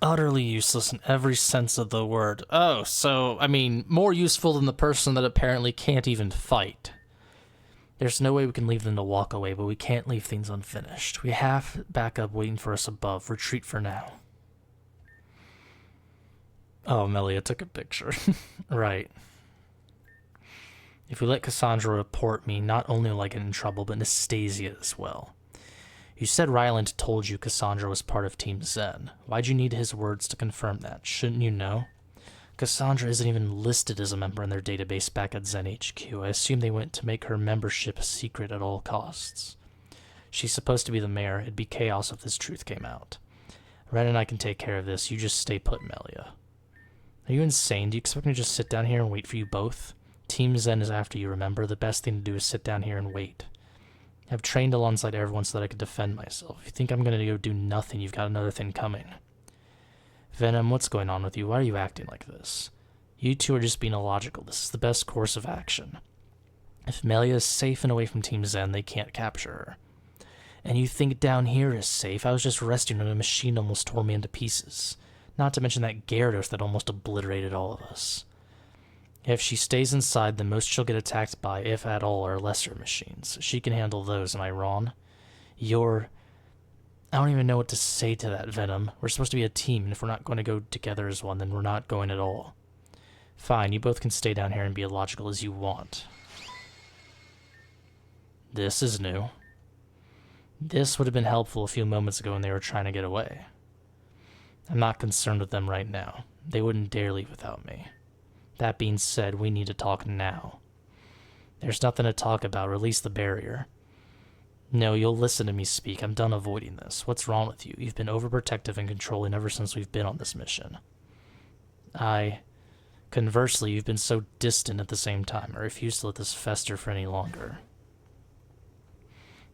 Utterly useless in every sense of the word. Oh, so, I mean, more useful than the person that apparently can't even fight. There's no way we can leave them to walk away, but we can't leave things unfinished. We have backup waiting for us above. Retreat for now. Oh, Melia took a picture. Right. If we let Cassandra report me, not only will I get in trouble, but Anastasia as well. You said Ryland told you Cassandra was part of Team Zen. Why'd you need his words to confirm that? Shouldn't you know? Cassandra isn't even listed as a member in their database back at Zen HQ. I assume they went to make her membership a secret at all costs. She's supposed to be the mayor. It'd be chaos if this truth came out. Ren and I can take care of this. You just stay put, Melia. Are you insane? Do you expect me to just sit down here and wait for you both? Team Zen is after you, remember? The best thing to do is sit down here and wait. I've trained alongside everyone so that I could defend myself. If you think I'm going to go do nothing, you've got another thing coming. Venam, what's going on with you? Why are you acting like this? You two are just being illogical. This is the best course of action. If Melia is safe and away from Team Zen, they can't capture her. And you think down here is safe? I was just resting when a machine almost tore me into pieces. Not to mention that Gyarados that almost obliterated all of us. If she stays inside, the most she'll get attacked by, if at all, are lesser machines. She can handle those, am I wrong? I don't even know what to say to that, Venam. We're supposed to be a team, and if we're not going to go together as one, then we're not going at all. Fine, you both can stay down here and be illogical as you want. This is new. This would have been helpful a few moments ago when they were trying to get away. I'm not concerned with them right now. They wouldn't dare leave without me. That being said, we need to talk now. There's nothing to talk about. Release the barrier. No, you'll listen to me speak. I'm done avoiding this. What's wrong with you? You've been overprotective and controlling ever since we've been on this mission. Conversely, you've been so distant at the same time. I refuse to let this fester for any longer.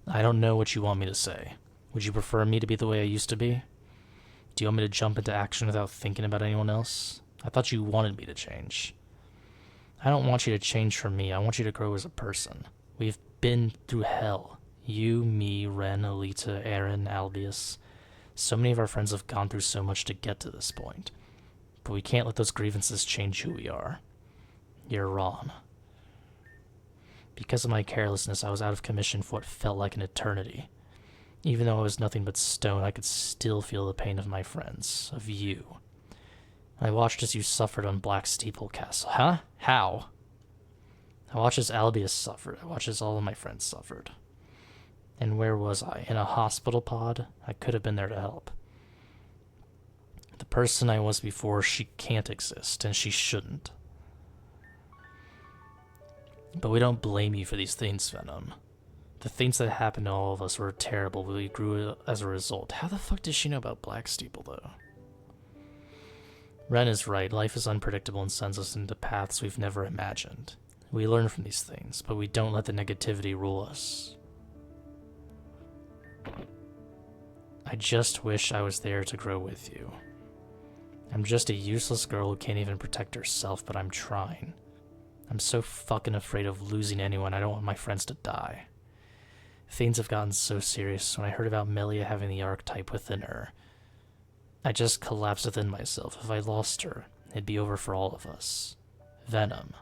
I don't know what you want me to say. Would you prefer me to be the way I used to be? Do you want me to jump into action without thinking about anyone else? I thought you wanted me to change. I don't want you to change for me. I want you to grow as a person. We've been through hell. You, me, Ren, Alita, Aaron, Albius. So many of our friends have gone through so much to get to this point. But we can't let those grievances change who we are. You're wrong. Because of my carelessness, I was out of commission for what felt like an eternity. Even though I was nothing but stone, I could still feel the pain of my friends, of you. I watched as you suffered on Black Steeple Castle. Huh? How? I watched as Albius suffered. I watched as all of my friends suffered. And where was I? In a hospital pod? I could have been there to help. The person I was before, she can't exist, and she shouldn't. But we don't blame you for these things, Venom. The things that happened to all of us were terrible, but we grew as a result. How the fuck does she know about Black Steeple, though? Ren is right. Life is unpredictable and sends us into paths we've never imagined. We learn from these things, but we don't let the negativity rule us. I just wish I was there to grow with you. I'm just a useless girl who can't even protect herself, but I'm trying. I'm so fucking afraid of losing anyone. I don't want my friends to die. Things have gotten so serious. When I heard about Melia having the archetype within her, I just collapsed within myself. If I lost her, it'd be over for all of us. Venom.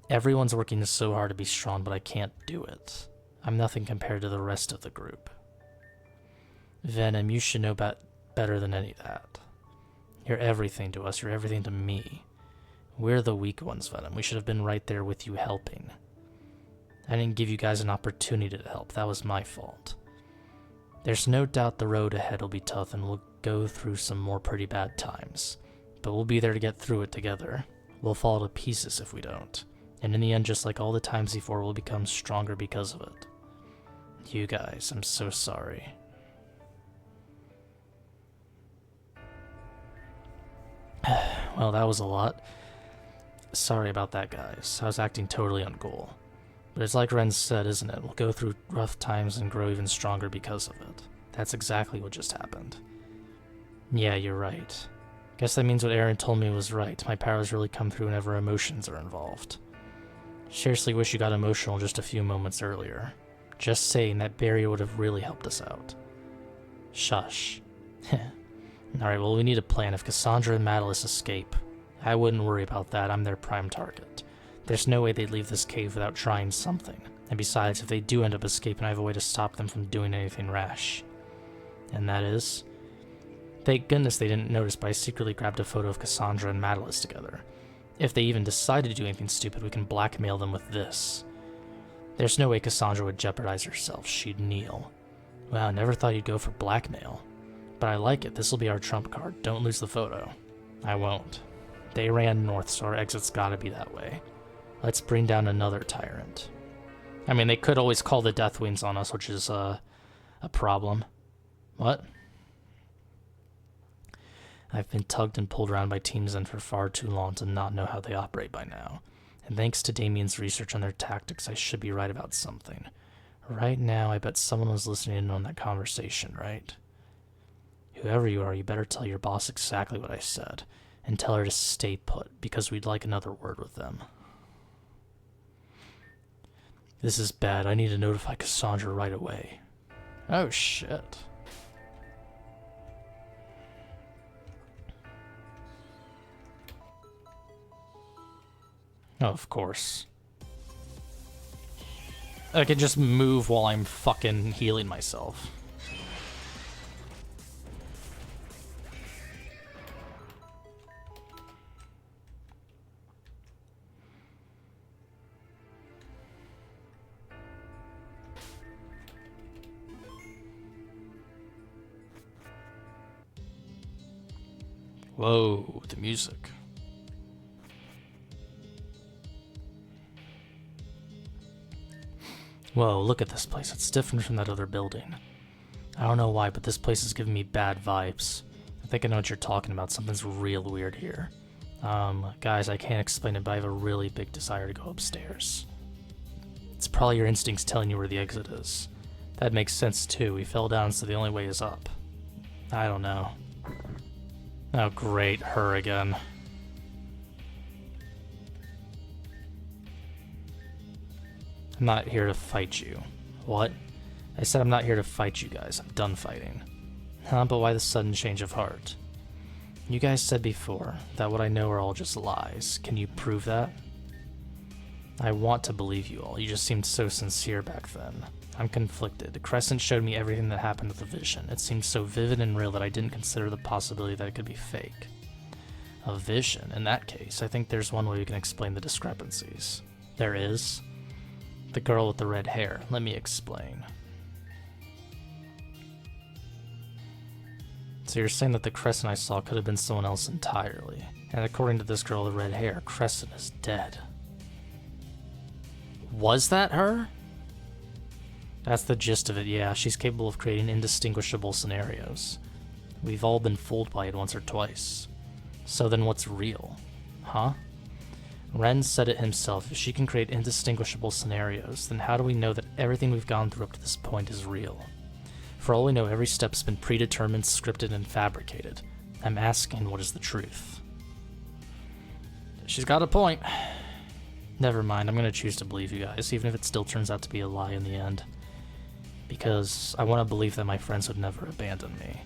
Everyone's working so hard to be strong, but I can't do it. I'm nothing compared to the rest of the group. Venom, you should know better than any of that. You're everything to us. You're everything to me. We're the weak ones, Venom. We should have been right there with you helping. I didn't give you guys an opportunity to help. That was my fault. There's no doubt the road ahead will be tough and we'll go through some more pretty bad times. But we'll be there to get through it together. We'll fall to pieces if we don't. And in the end, just like all the times before, we'll become stronger because of it. You guys, I'm so sorry. Well, that was a lot. Sorry about that, guys. I was acting totally uncool. But it's like Ren said, isn't it? We'll go through rough times and grow even stronger because of it. That's exactly what just happened. Yeah, you're right. Guess that means what Aaron told me was right. My powers really come through whenever emotions are involved. Seriously wish you got emotional just a few moments earlier. Just saying, that barrier would have really helped us out. Shush. Alright, well, we need a plan. If Cassandra and Madelis escape, I wouldn't worry about that. I'm their prime target. There's no way they'd leave this cave without trying something. And besides, if they do end up escaping, I have a way to stop them from doing anything rash. And that is... Thank goodness they didn't notice, but I secretly grabbed a photo of Cassandra and Madelis together. If they even decided to do anything stupid, we can blackmail them with this. There's no way Cassandra would jeopardize herself. She'd kneel. Wow, never thought you'd go for blackmail. But I like it. This'll be our trump card. Don't lose the photo. I won't. They ran north, so our exit's gotta be that way. Let's bring down another tyrant. I mean, they could always call the Death Wings on us, which is a problem. What? I've been tugged and pulled around by Team Zen for far too long to not know how they operate by now. And thanks to Damien's research on their tactics, I should be right about something. Right now, I bet someone was listening in on that conversation, right? Whoever you are, you better tell your boss exactly what I said. And tell her to stay put, because we'd like another word with them. This is bad. I need to notify Cassandra right away. Oh, shit. Oh, of course. I can just move while I'm fucking healing myself. Whoa, the music. Whoa, look at this place. It's different from that other building. I don't know why, but this place is giving me bad vibes. I think I know what you're talking about. Something's real weird here. Guys, I can't explain it, but I have a really big desire to go upstairs. It's probably your instincts telling you where the exit is. That makes sense, too. We fell down, so the only way is up. I don't know. Oh, great. Her again. I'm not here to fight you. What? I said I'm not here to fight you guys. I'm done fighting. Huh, but why the sudden change of heart? You guys said before that what I know are all just lies. Can you prove that? I want to believe you all. You just seemed so sincere back then. I'm conflicted. Crescent showed me everything that happened with the vision. It seemed so vivid and real that I didn't consider the possibility that it could be fake. A vision? In that case, I think there's one way we can explain the discrepancies. There is? The girl with the red hair. Let me explain. So you're saying that the Crescent I saw could have been someone else entirely. And according to this girl with the red hair, Crescent is dead. Was that her? That's the gist of it, yeah. She's capable of creating indistinguishable scenarios. We've all been fooled by it once or twice. So then what's real? Huh? Ren said it himself. If she can create indistinguishable scenarios, then how do we know that everything we've gone through up to this point is real? For all we know, every step's been predetermined, scripted, and fabricated. I'm asking, what is the truth? She's got a point. Never mind, I'm going to choose to believe you guys, even if it still turns out to be a lie in the end. Because I want to believe that my friends would never abandon me.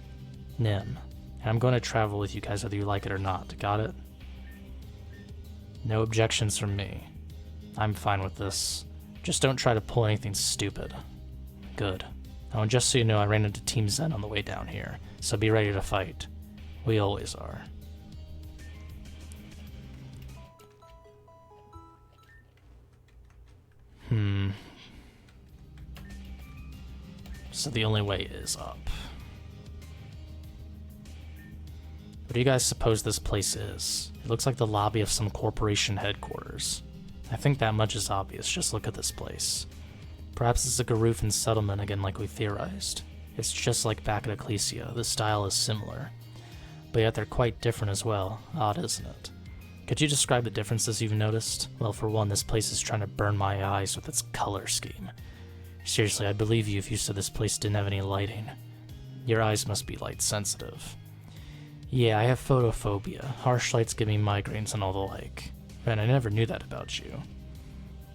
Nim. And I'm going to travel with you guys whether you like it or not, got it? No objections from me. I'm fine with this. Just don't try to pull anything stupid. Good. Oh, and just so you know, I ran into Team Zen on the way down here, so be ready to fight. We always are. So the only way is up. What do you guys suppose this place is? It looks like the lobby of some corporation headquarters. I think that much is obvious, just look at this place. Perhaps it's a Garufan settlement again like we theorized. It's just like back at Ecclesia, the style is similar. But yet they're quite different as well, odd isn't it? Could you describe the differences you've noticed? Well, for one, this place is trying to burn my eyes with its color scheme. Seriously, I'd believe you if you said this place didn't have any lighting. Your eyes must be light sensitive. Yeah, I have photophobia. Harsh lights give me migraines and all the like. And I never knew that about you.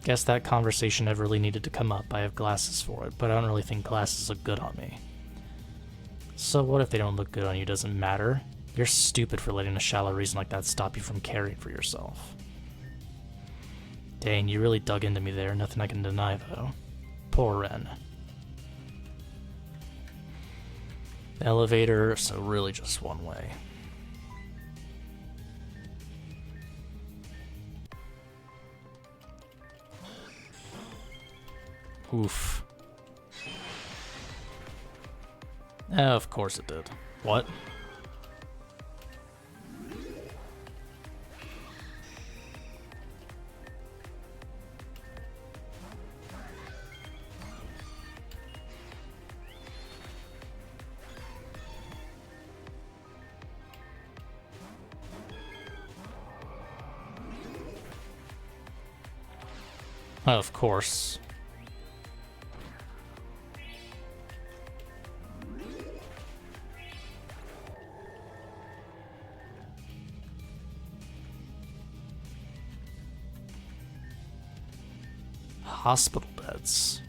Guess that conversation never really needed to come up. I have glasses for it, but I don't really think glasses look good on me. So what if they don't look good on you? Doesn't matter. You're stupid for letting a shallow reason like that stop you from caring for yourself. Dang, you really dug into me there. Nothing I can deny, though. Poor Ren. Elevator, so really just one way. Oof. Of course it did. What? Of course. Hospital beds.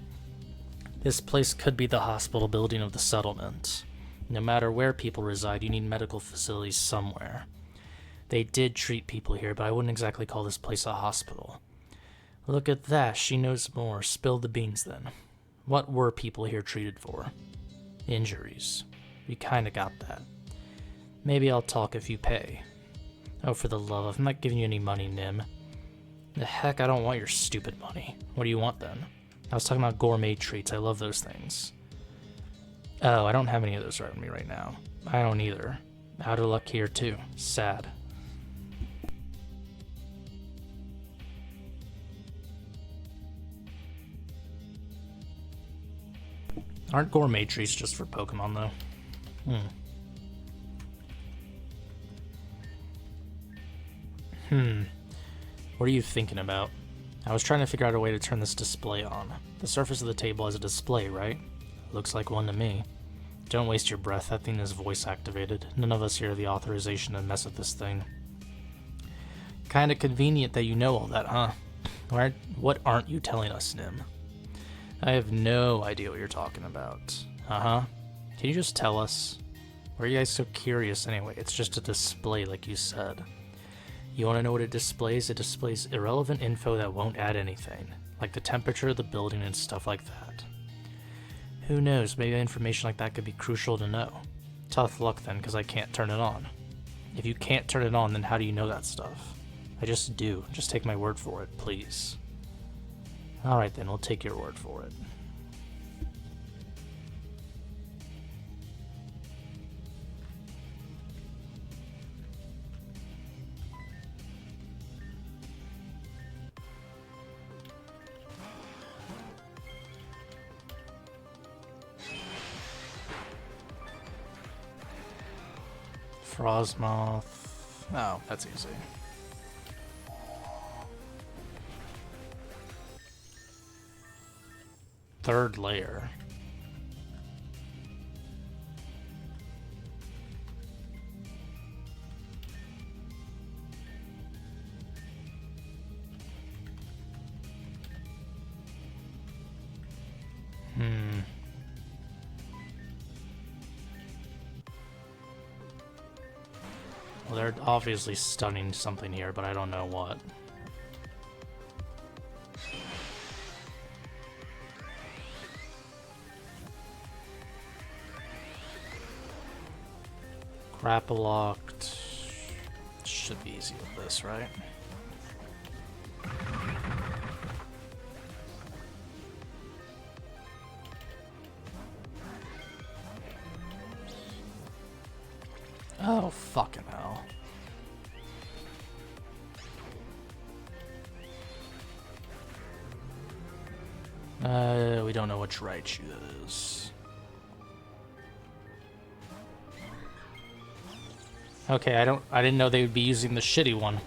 This place could be the hospital building of the settlement. No matter where people reside, you need medical facilities somewhere. They did treat people here, but I wouldn't exactly call this place a hospital. Look at that, she knows more. Spill the beans then. What were people here treated for? Injuries. We kinda got that. Maybe I'll talk if you pay. Oh, for the love of, I'm not giving you any money, Nim. The heck, I don't want your stupid money. What do you want then? I was talking about gourmet treats, I love those things. Oh, I don't have any of those around me right now. I don't either. Out of luck here too. Sad. Aren't gourmet treats just for Pokemon, though? What are you thinking about? I was trying to figure out a way to turn this display on. The surface of the table has a display, right? Looks like one to me. Don't waste your breath, that thing is voice activated. None of us here have the authorization to mess with this thing. Kinda convenient that you know all that, huh? What aren't you telling us, Nim? I have no idea what you're talking about. Uh-huh. Can you just tell us? Why are you guys so curious anyway? It's just a display like you said. You want to know what it displays? It displays irrelevant info that won't add anything, like the temperature of the building and stuff like that. Who knows, maybe information like that could be crucial to know. Tough luck then, because I can't turn it on. If you can't turn it on, then how do you know that stuff? I just do. Just take my word for it, please. Alright then, we'll take your word for it. Frostmoth. Oh, that's easy. Third layer. Well, they're obviously stunning something here, but I don't know what. Grapple locked. Should be easy with this, right? Oh, fucking hell. We don't know which Raichu that is. Okay, I didn't know they would be using the shitty one.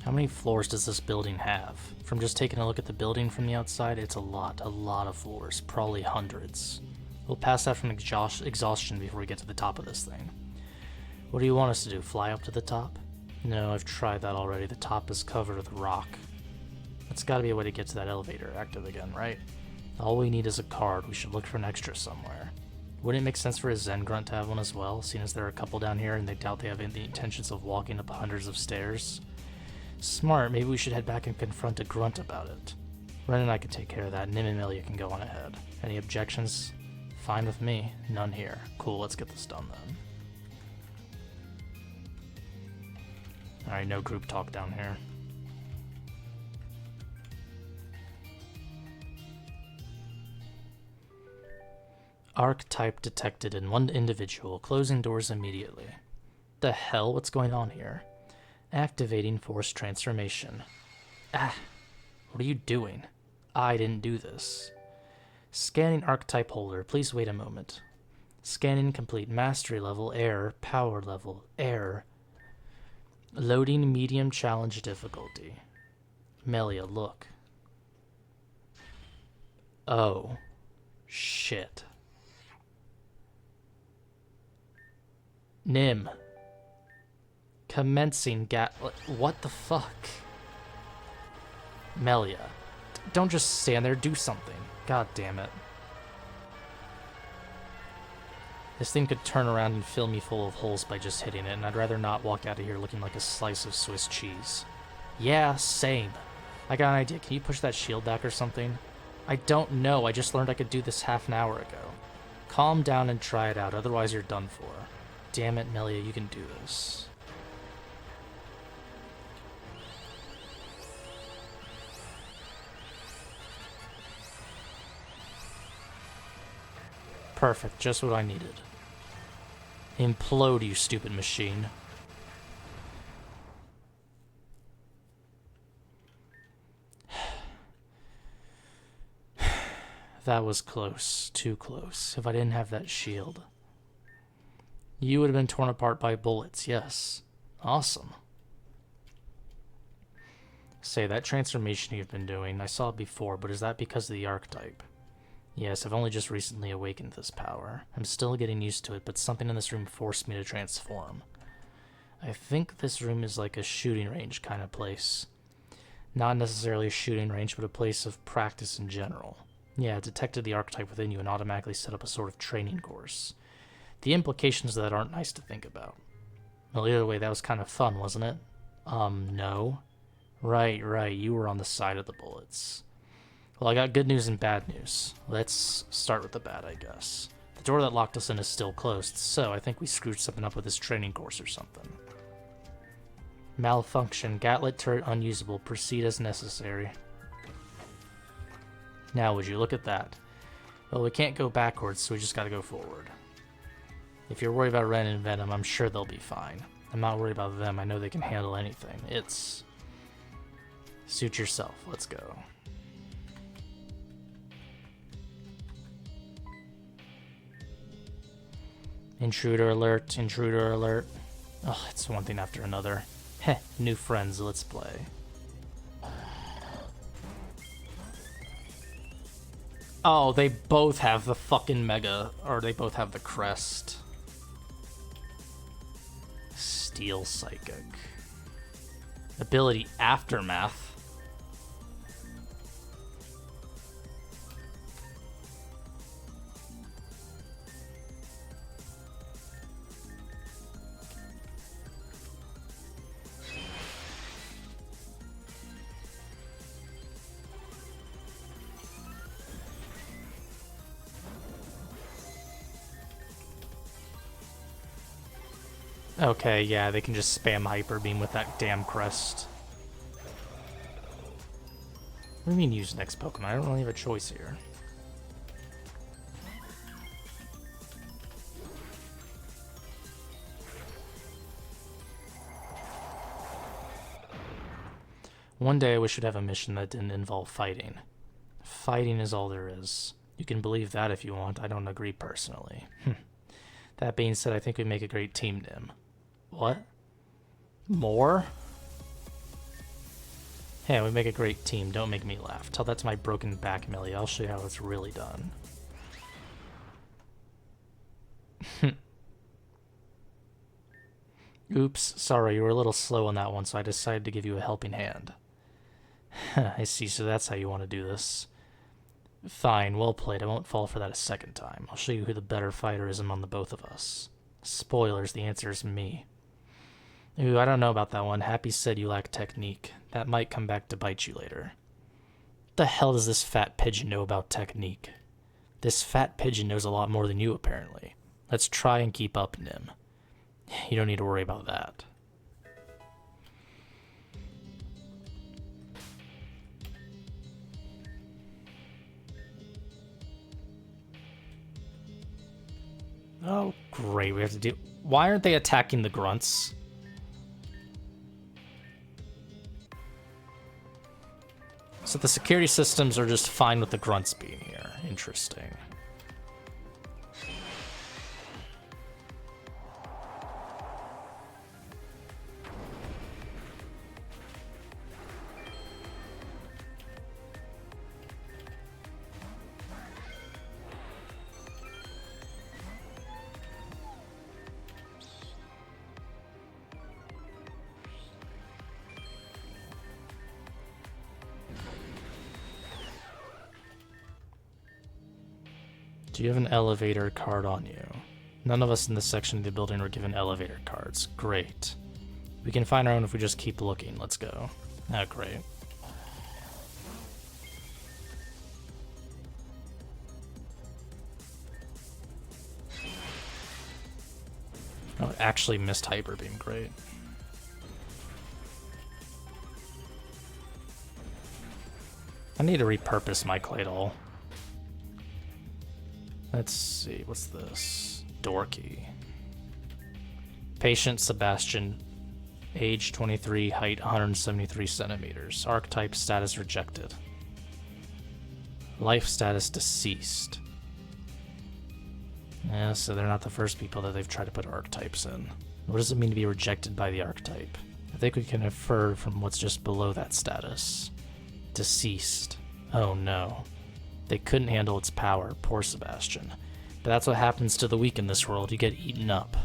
How many floors does this building have? From just taking a look at the building from the outside, it's a lot of floors, probably hundreds. We'll pass that from exhaustion before we get to the top of this thing. What do you want us to do, fly up to the top? No, I've tried that already. The top is covered with rock. That's gotta be a way to get to that elevator active again, right? All we need is a card. We should look for an extra somewhere. Wouldn't it make sense for a Zen Grunt to have one as well, seeing as there are a couple down here and they doubt they have any intentions of walking up hundreds of stairs? Smart, maybe we should head back and confront a grunt about it. Ren and I can take care of that, Nim and Melia can go on ahead. Any objections? Fine with me. None here. Cool, let's get this done then. Alright, no group talk down here. Archetype detected in one individual, closing doors immediately. The hell? What's going on here? Activating forced transformation. Ah! What are you doing? I didn't do this. Scanning archetype holder. Please wait a moment. Scanning complete. Mastery level. Error. Power level. Error. Loading medium challenge difficulty. Melia, look. Oh. Shit. Nim. Commencing what the fuck? Melia. Don't just stand there, do something. God damn it. This thing could turn around and fill me full of holes by just hitting it, and I'd rather not walk out of here looking like a slice of Swiss cheese. Yeah, same. I got an idea. Can you push that shield back or something? I don't know. I just learned I could do this half an hour ago. Calm down and try it out, otherwise you're done for. Damn it, Melia, you can do this. Perfect, just what I needed. Implode, you stupid machine. That was close, too close. If I didn't have that shield. You would have been torn apart by bullets, yes. Awesome. Say, that transformation you've been doing, I saw it before, but is that because of the archetype? Yes, I've only just recently awakened this power. I'm still getting used to it, but something in this room forced me to transform. I think this room is like a shooting range kind of place. Not necessarily a shooting range, but a place of practice in general. Yeah, it detected the archetype within you and automatically set up a sort of training course. The implications of that aren't nice to think about. Well, either way, that was kind of fun, wasn't it? No. Right, you were on the side of the bullets. Well, I got good news and bad news. Let's start with the bad, I guess. The door that locked us in is still closed, so I think we screwed something up with this training course or something. Malfunction. Gatlet turret unusable. Proceed as necessary. Now, would you look at that? Well, we can't go backwards, so we just gotta go forward. If you're worried about Ren and Venam, I'm sure they'll be fine. I'm not worried about them. I know they can handle anything. It's... Suit yourself. Let's go. Intruder alert, intruder alert. Oh, it's one thing after another. Heh, new friends, let's play. Oh, they both have the fucking mega, or they both have the crest. Steel Psychic. Ability Aftermath. Okay, yeah, they can just spam Hyper Beam with that damn crest. What do you mean use next Pokemon? I don't really have a choice here. One day I wish we'd have a mission that didn't involve fighting. Fighting is all there is. You can believe that if you want. I don't agree personally. That being said, I think we make a great team, Nim. What? More? Hey, we make a great team. Don't make me laugh. Tell that to my broken back, Melia. I'll show you how it's really done. Oops, sorry, you were a little slow on that one, so I decided to give you a helping hand. I see, so that's how you want to do this. Fine, well played. I won't fall for that a second time. I'll show you who the better fighter is among the both of us. Spoilers, the answer is me. Ooh, I don't know about that one. Happy said you lack technique. That might come back to bite you later. What the hell does this fat pigeon know about technique? This fat pigeon knows a lot more than you, apparently. Let's try and keep up, Nim. You don't need to worry about that. Oh, great. We have to do... Why aren't they attacking the grunts? So the security systems are just fine with the grunts being here. Interesting. Do you have an elevator card on you? None of us in this section of the building were given elevator cards. Great. We can find our own if we just keep looking. Let's go. Oh, great. Oh, it actually missed Hyper Beam. Great. I need to repurpose my Claydol. Let's see, what's this? Dorky. Patient Sebastian, age 23, height 173 centimeters. Archetype status rejected. Life status deceased. Yeah, so they're not the first people that they've tried to put archetypes in. What does it mean to be rejected by the archetype? I think we can infer from what's just below that status. Deceased. Oh no. They couldn't handle its power, poor Sebastian. But that's what happens to the weak in this world, you get eaten up.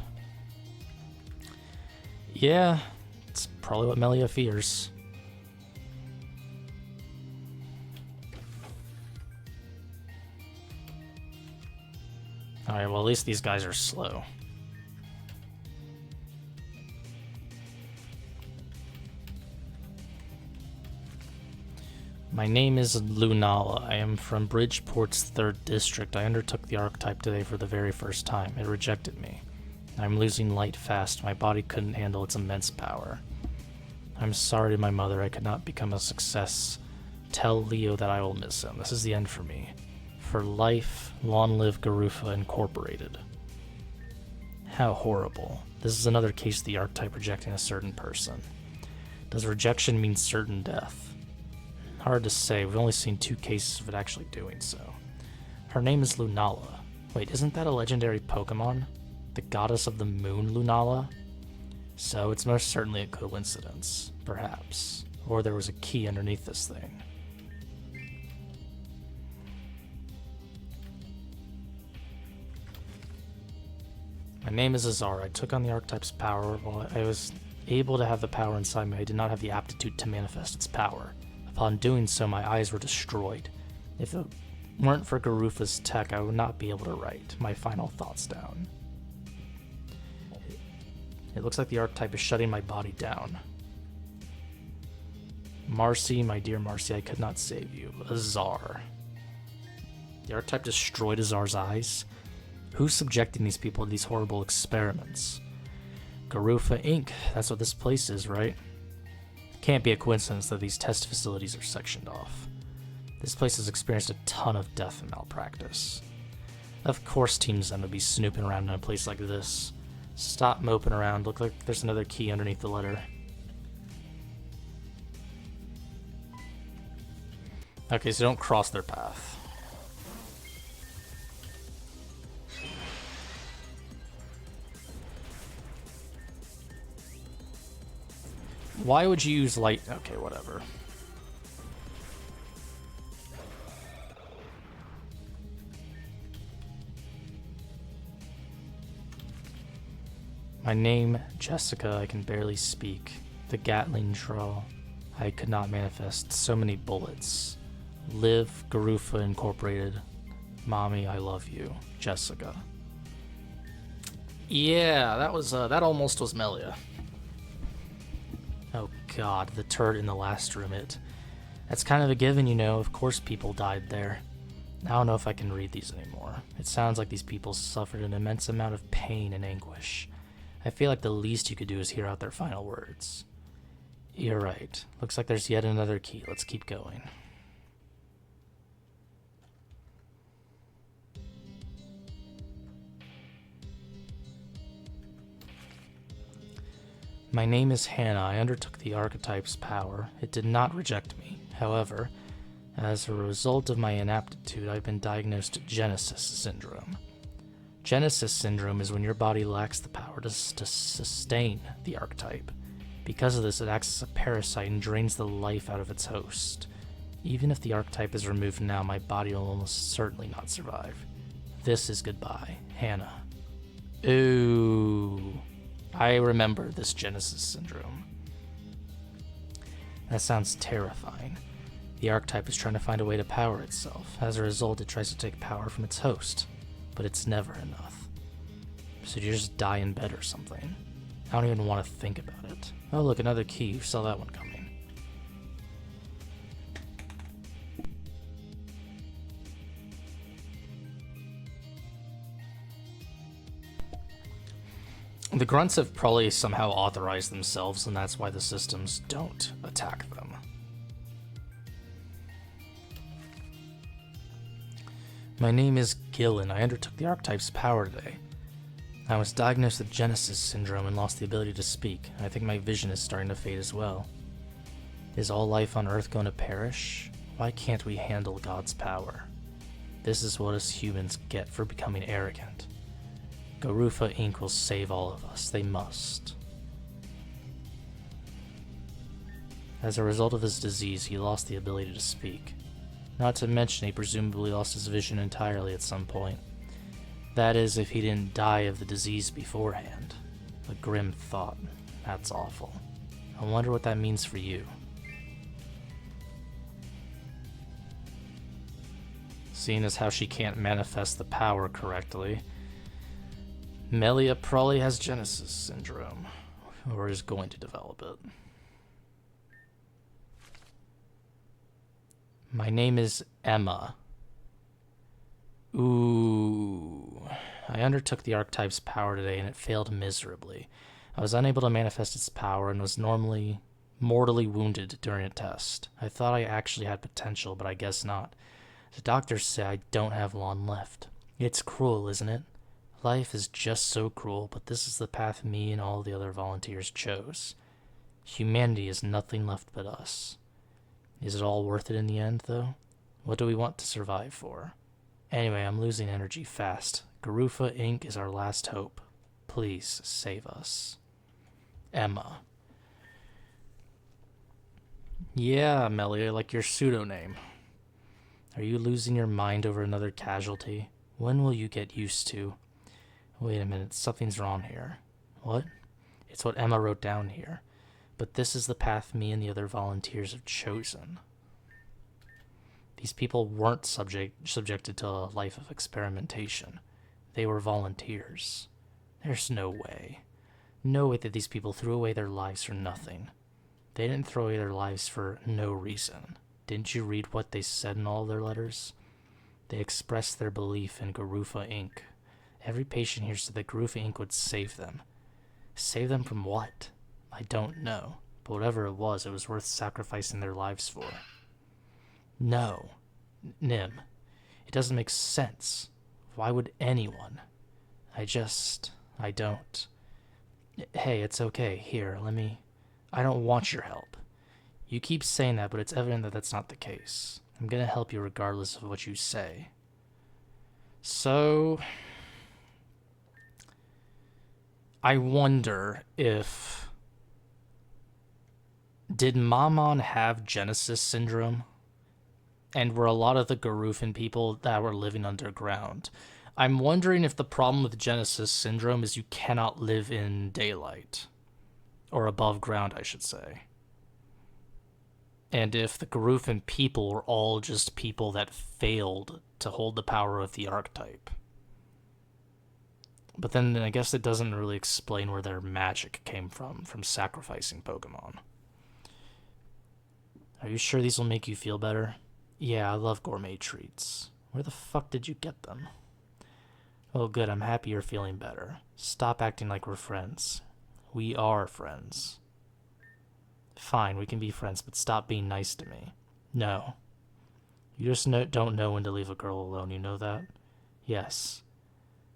Yeah, it's probably what Melia fears. Alright, well at least these guys are slow. My name is Lunala. I am from Bridgeport's 3rd District. I undertook the archetype today for the very first time. It rejected me. I'm losing light fast. My body couldn't handle its immense power. I'm sorry to my mother. I could not become a success. Tell Leo that I will miss him. This is the end for me. For life, long live Garufa Incorporated. How horrible. This is another case of the archetype rejecting a certain person. Does rejection mean certain death? Hard to say. We've only seen 2 cases of it actually doing so. Her name is Lunala. Wait, isn't that a legendary Pokemon? The goddess of the moon, Lunala? So it's most certainly a coincidence. Perhaps. Or there was a key underneath this thing. My name is Azar. I took on the archetype's power. While I was able to have the power inside me, I did not have the aptitude to manifest its power. Upon doing so, my eyes were destroyed. If it weren't for Garufa's tech, I would not be able to write my final thoughts down. It looks like the archetype is shutting my body down. Marcy, my dear Marcy, I could not save you. Azar. The archetype destroyed Azar's eyes? Who's subjecting these people to these horrible experiments? Garufa Inc. That's what this place is, right? Can't be a coincidence that these test facilities are sectioned off. This place has experienced a ton of death and malpractice. Of course Team Zen would be snooping around in a place like this. Stop moping around. Look like there's another key underneath the letter. Okay, so don't cross their path. Why would you use light? Okay, whatever. My name, Jessica, I can barely speak. The Gatling draw. I could not manifest. So many bullets. Live, Garufa Incorporated. Mommy, I love you. Jessica. Yeah, that almost was Melia. Oh god, the turret in the last room, that's kind of a given, you know. Of course people died there. I don't know if I can read these anymore. It sounds like these people suffered an immense amount of pain and anguish. I feel like the least you could do is hear out their final words. You're right. Looks like there's yet another key. Let's keep going. My name is Hannah. I undertook the archetype's power. It did not reject me. However, as a result of my inaptitude, I've been diagnosed with Genesis syndrome. Genesis syndrome is when your body lacks the power to sustain the archetype. Because of this, it acts as a parasite and drains the life out of its host. Even if the archetype is removed now, my body will almost certainly not survive. This is goodbye, Hannah. Ooh. I remember this Genesis syndrome. That sounds terrifying. The archetype is trying to find a way to power itself. As a result, it tries to take power from its host, but it's never enough. So you just die in bed or something. I don't even want to think about it. Oh look, another key. You saw that one coming. The grunts have probably somehow authorized themselves, and that's why the systems don't attack them. My name is Gillen. I undertook the archetype's power today. I was diagnosed with Genesis syndrome and lost the ability to speak. I think my vision is starting to fade as well. Is all life on Earth going to perish? Why can't we handle God's power? This is what us humans get for becoming arrogant. Garufa Inc. will save all of us. They must. As a result of his disease, he lost the ability to speak. Not to mention he presumably lost his vision entirely at some point. That is, if he didn't die of the disease beforehand. A grim thought. That's awful. I wonder what that means for you. Seeing as how she can't manifest the power correctly, Melia probably has Genesis syndrome, or is going to develop it. My name is Emma. Ooh. I undertook the archetype's power today, and it failed miserably. I was unable to manifest its power and was mortally wounded during a test. I thought I actually had potential, but I guess not. The doctors say I don't have long left. It's cruel, isn't it? Life is just so cruel, but this is the path me and all the other volunteers chose. Humanity is nothing left but us. Is it all worth it in the end, though? What do we want to survive for? Anyway, I'm losing energy fast. Garufa Inc. is our last hope. Please save us. Emma. Yeah, Melia, like your pseudonym. Are you losing your mind over another casualty? When will you get used to... Wait a minute, something's wrong here. What? It's what Emma wrote down here. But this is the path me and the other volunteers have chosen. These people weren't subjected to a life of experimentation. They were volunteers. There's no way. No way that these people threw away their lives for nothing. They didn't throw away their lives for no reason. Didn't you read what they said in all their letters? They expressed their belief in Garufa Inc. Every patient here said that Garufa Inc. would save them. Save them from what? I don't know. But whatever it was worth sacrificing their lives for. No. Nim. It doesn't make sense. Why would anyone? I don't. Hey, it's okay. Here, I don't want your help. You keep saying that, but it's evident that that's not the case. I'm gonna help you regardless of what you say. So... I wonder if... Did Mammon have Genesis syndrome? And were a lot of the Garufan people that were living underground? I'm wondering if the problem with Genesis syndrome is you cannot live in daylight. Or above ground, I should say. And if the Garufan people were all just people that failed to hold the power of the archetype. But then I guess it doesn't really explain where their magic came from sacrificing Pokemon. Are you sure these will make you feel better? Yeah, I love gourmet treats. Where the fuck did you get them? Oh good, I'm happy you're feeling better. Stop acting like we're friends. We are friends. Fine, we can be friends, but stop being nice to me. No. You just don't know when to leave a girl alone, you know that? Yes.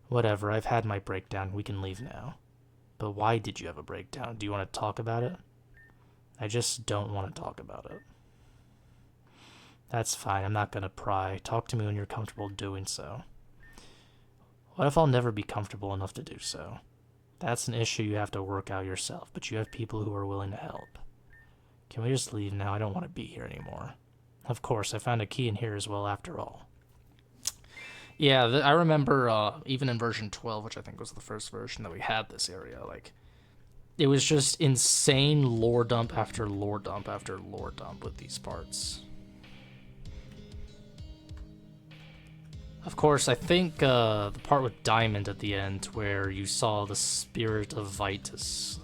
Whatever, I've had my breakdown. We can leave now. But why did you have a breakdown? Do you want to talk about it? I just don't want to talk about it. That's fine, I'm not gonna pry. Talk to me when you're comfortable doing so. What if I'll never be comfortable enough to do so? That's an issue you have to work out yourself, but you have people who are willing to help. Can we just leave now? I don't want to be here anymore. Of course, I found a key in here as well after all. Yeah, I remember even in version 12, which I think was the first version that we had this area, like, it was just insane lore dump after lore dump after lore dump with these parts. Of course, I think the part with Diamond at the end where you saw the spirit of Vitus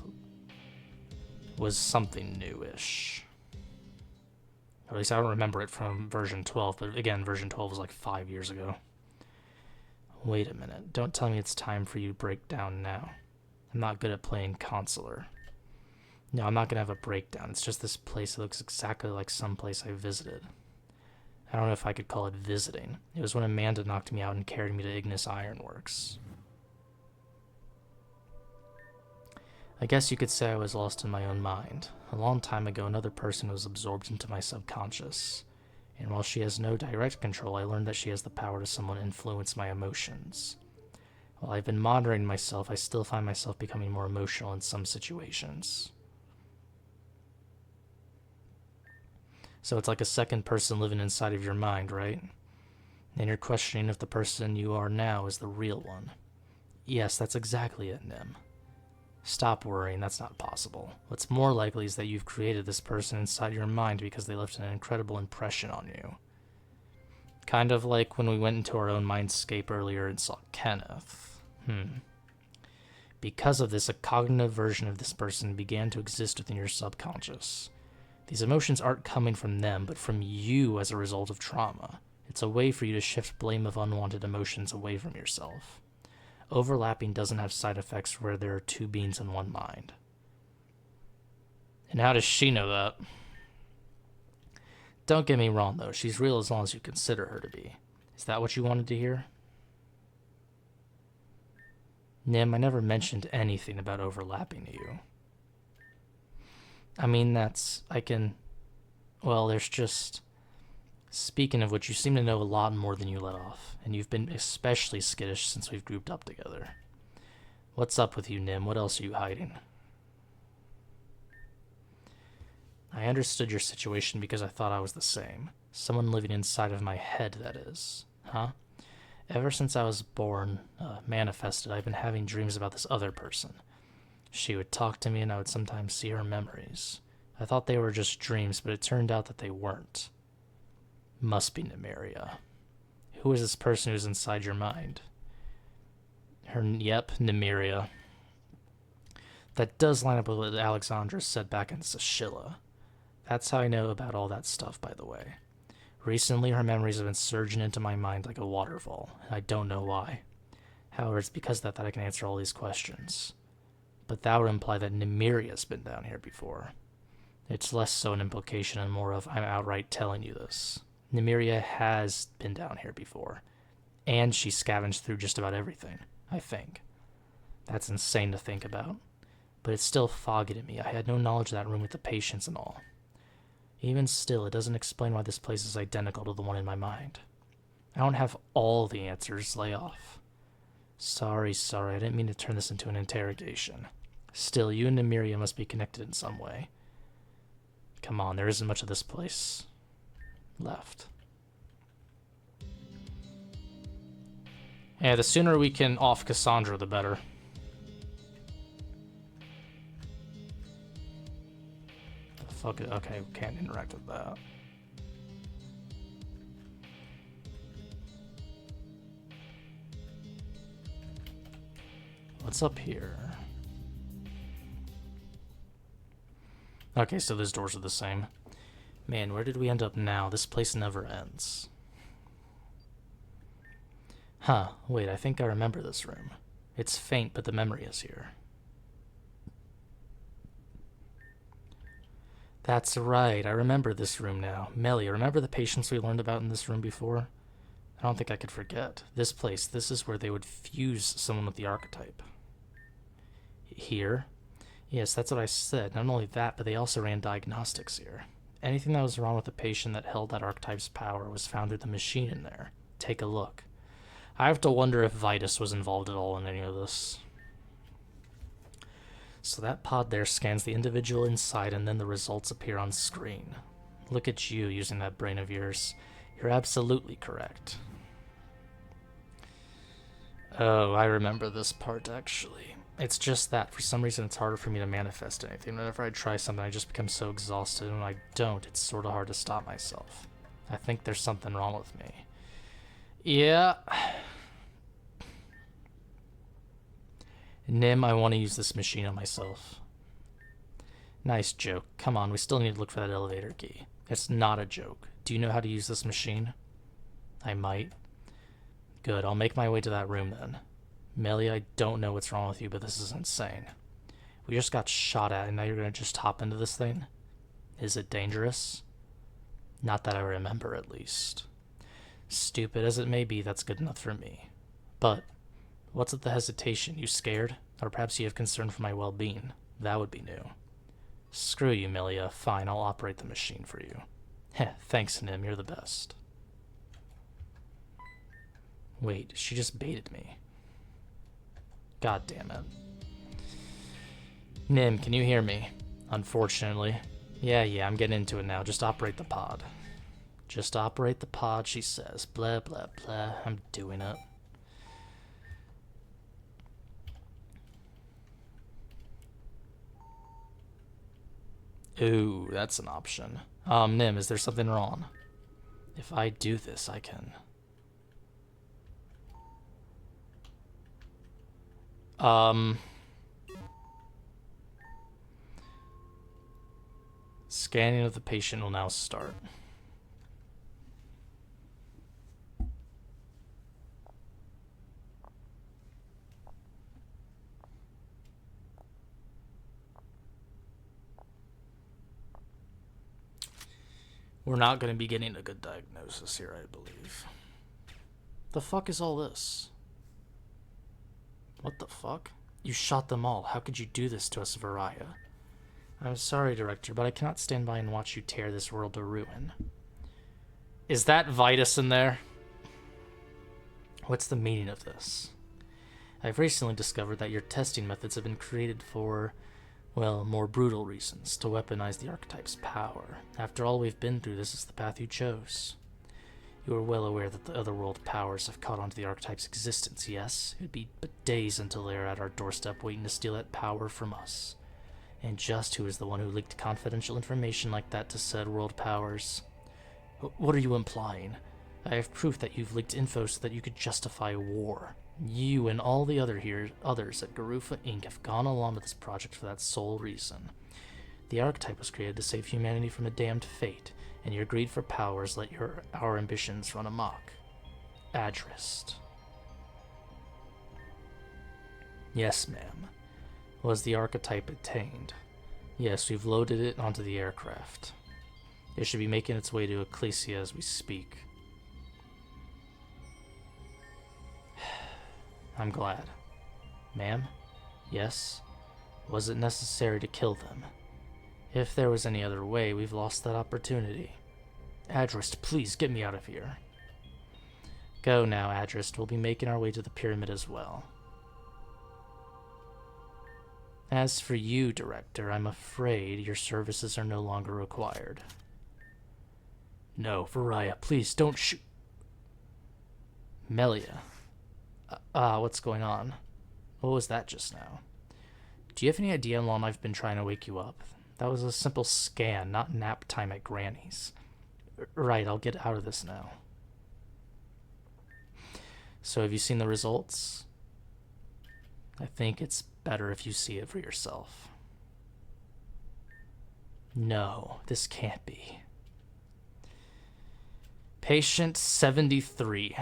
was something newish. Or at least I don't remember it from version 12, but again, version 12 was like 5 years ago. Wait a minute, don't tell me it's time for you to break down now. I'm not good at playing consular. No, I'm not gonna have a breakdown. It's just this place that looks exactly like some place I visited. I don't know if I could call it visiting. It was when Amanda knocked me out and carried me to Ignis Ironworks. I guess you could say I was lost in my own mind. A long time ago, another person was absorbed into my subconscious. And while she has no direct control, I learned that she has the power to somewhat influence my emotions. While I've been monitoring myself, I still find myself becoming more emotional in some situations. So it's like a second person living inside of your mind, right? And you're questioning if the person you are now is the real one. Yes, that's exactly it, Nim. Stop worrying, that's not possible. What's more likely is that you've created this person inside your mind because they left an incredible impression on you. Kind of like when we went into our own mindscape earlier and saw Kenneth. Because of this, a cognitive version of this person began to exist within your subconscious. These emotions aren't coming from them, but from you as a result of trauma. It's a way for you to shift blame of unwanted emotions away from yourself. Overlapping doesn't have side effects where there are two beings in one mind. And how does she know that? Don't get me wrong, though. She's real as long as you consider her to be. Is that what you wanted to hear? Nim, I never mentioned anything about overlapping to you. I mean, there's just... Speaking of which, you seem to know a lot more than you let off, and you've been especially skittish since we've grouped up together. What's up with you, Nim? What else are you hiding? I understood your situation because I thought I was the same. Someone living inside of my head, that is. Huh? Ever since I was born, manifested, I've been having dreams about this other person. She would talk to me and I would sometimes see her memories. I thought they were just dreams, but it turned out that they weren't. Must be Nymeria. Who is this person who's inside your mind? Yep, Nymeria. That does line up with what Alexandra said back in Sashilla. That's how I know about all that stuff, by the way. Recently, her memories have been surging into my mind like a waterfall, and I don't know why. However, it's because of that I can answer all these questions. But that would imply that Nymeria's been down here before. It's less so an implication and more of I'm outright telling you this. Nymeria has been down here before, and she scavenged through just about everything, I think. That's insane to think about, but it's still foggy to me. I had no knowledge of that room with the patients and all. Even still, it doesn't explain why this place is identical to the one in my mind. I don't have all the answers. Lay off. Sorry, I didn't mean to turn this into an interrogation. Still, you and Nymeria must be connected in some way. Come on, there isn't much of this place left. Yeah, the sooner we can off Cassandra, the better. Fuck it. Okay, we can't interact with that. What's up here? Okay, so those doors are the same. Man, where did we end up now? This place never ends. Huh, wait, I think I remember this room. It's faint, but the memory is here. That's right, I remember this room now. Melia, remember the patients we learned about in this room before? I don't think I could forget. This place, this is where they would fuse someone with the archetype. Here? Yes, that's what I said. Not only that, but they also ran diagnostics here. Anything that was wrong with the patient that held that archetype's power was found through the machine in there. Take a look. I have to wonder if Vitus was involved at all in any of this. So that pod there scans the individual inside and then the results appear on screen. Look at you using that brain of yours. You're absolutely correct. Oh, I remember this part actually. It's just that for some reason it's harder for me to manifest anything. Whenever I try something I just become so exhausted, and when I don't, it's sort of hard to stop myself. I think there's something wrong with me. Yeah. Nim, I want to use this machine on myself. Nice joke. Come on, we still need to look for that elevator key. It's not a joke. Do you know how to use this machine? I might. Good, I'll make my way to that room then. Melia, I don't know what's wrong with you, but this is insane. We just got shot at and now you're going to just hop into this thing? Is it dangerous? Not that I remember, at least. Stupid as it may be, that's good enough for me. But what's with the hesitation? You scared? Or perhaps you have concern for my well-being? That would be new. Screw you, Melia. Fine, I'll operate the machine for you. Heh, thanks, Nim. You're the best. Wait, she just baited me. God damn it. Nim, can you hear me? Unfortunately. Yeah, I'm getting into it now. Just operate the pod. Just operate the pod, she says. Blah, blah, blah. I'm doing it. Ooh, that's an option. Nim, is there something wrong? If I do this, I can... Scanning of the patient will now start. We're not going to be getting a good diagnosis here, I believe. The fuck is all this? What the fuck? You shot them all. How could you do this to us, Sariah? I'm sorry, Director, but I cannot stand by and watch you tear this world to ruin. Is that Vitus in there? What's the meaning of this? I've recently discovered that your testing methods have been created for, well, more brutal reasons, to weaponize the archetype's power. After all we've been through, this is the path you chose. You are well aware that the otherworld powers have caught on to the archetype's existence, yes? It'd be but days until they are at our doorstep waiting to steal that power from us. And just who is the one who leaked confidential information like that to said world powers? What are you implying? I have proof that you've leaked info so that you could justify war. You and all the others at Garufa Inc. have gone along with this project for that sole reason. The archetype was created to save humanity from a damned fate, and your greed for powers let our ambitions run amok. Adrist. Yes, ma'am. Was the archetype attained? Yes, we've loaded it onto the aircraft. It should be making its way to Ecclesia as we speak. I'm glad. Ma'am? Yes? Was it necessary to kill them? If there was any other way, we've lost that opportunity. Adrist, please get me out of here. Go now, Adrist. We'll be making our way to the pyramid as well. As for you, Director, I'm afraid your services are no longer required. No, Sariah, please don't shoot. Melia. What's going on? What was that just now? Do you have any idea how long I've been trying to wake you up? That was a simple scan, not nap time at Granny's. Right, I'll get out of this now. So have you seen the results? I think it's better if you see it for yourself. No, this can't be. Patient 73.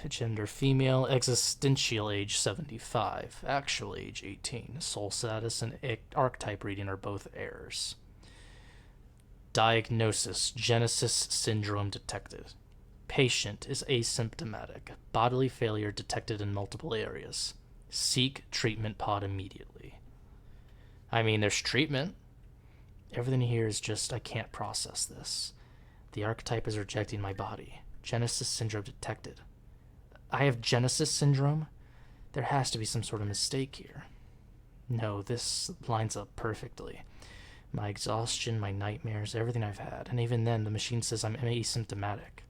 Gender female, existential age 75, actual age 18. Soul status and archetype reading are both errors. Diagnosis: Genesis syndrome detected. Patient is asymptomatic. Bodily failure detected in multiple areas. Seek treatment pod immediately. I mean, there's treatment. Everything here is just, I can't process this. The archetype is rejecting my body. Genesis syndrome detected. I have Genesis syndrome? There has to be some sort of mistake here. No, this lines up perfectly. My exhaustion, my nightmares, everything I've had. And even then, the machine says I'm asymptomatic.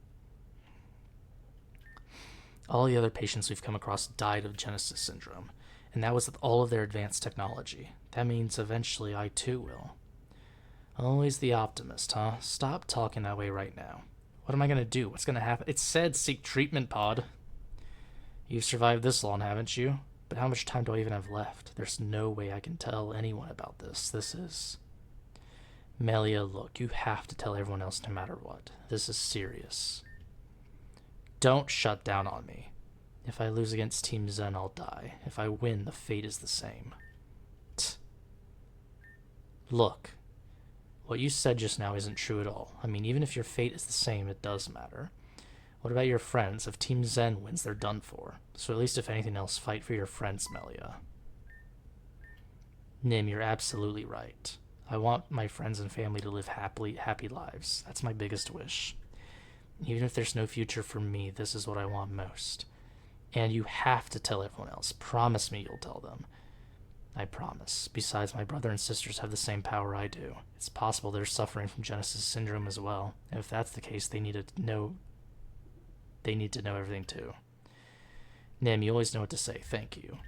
All the other patients we've come across died of Genesis syndrome. And that was with all of their advanced technology. That means eventually I too will. Always the optimist, huh? Stop talking that way right now. What am I going to do? What's going to happen? It said seek treatment pod. You've survived this long, haven't you? But how much time do I even have left? There's no way I can tell anyone about this. This is... Melia, look, you have to tell everyone else no matter what. This is serious. Don't shut down on me. If I lose against Team Zen, I'll die. If I win, the fate is the same. Tch. Look, what you said just now isn't true at all. I mean, even if your fate is the same, it does matter. What about your friends? If Team Zen wins, they're done for. So at least if anything else, fight for your friends, Melia. Nim, you're absolutely right. I want my friends and family to live happy lives. That's my biggest wish. Even if there's no future for me, this is what I want most. And you have to tell everyone else. Promise me you'll tell them. I promise. Besides, my brother and sisters have the same power I do. It's possible they're suffering from Genesis syndrome as well. And if that's the case, they need to know everything too. Nim, you always know what to say. Thank you.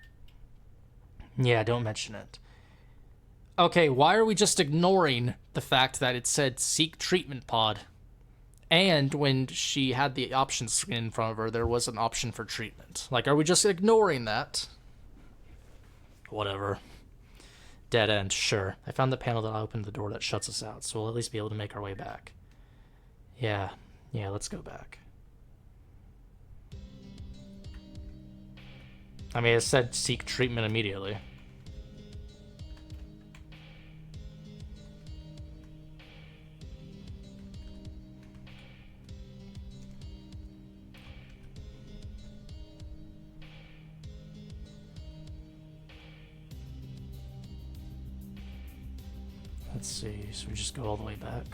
Yeah, don't mention it. Okay, why are we just ignoring the fact that it said seek treatment pod? And when she had the option screen in front of her, there was an option for treatment. Like, are we just ignoring that? Whatever. Dead end, sure. I found the panel that opened the door that shuts us out, so we'll at least be able to make our way back. Yeah, let's go back. I mean, it said seek treatment immediately. Let's see, so we just go all the way back.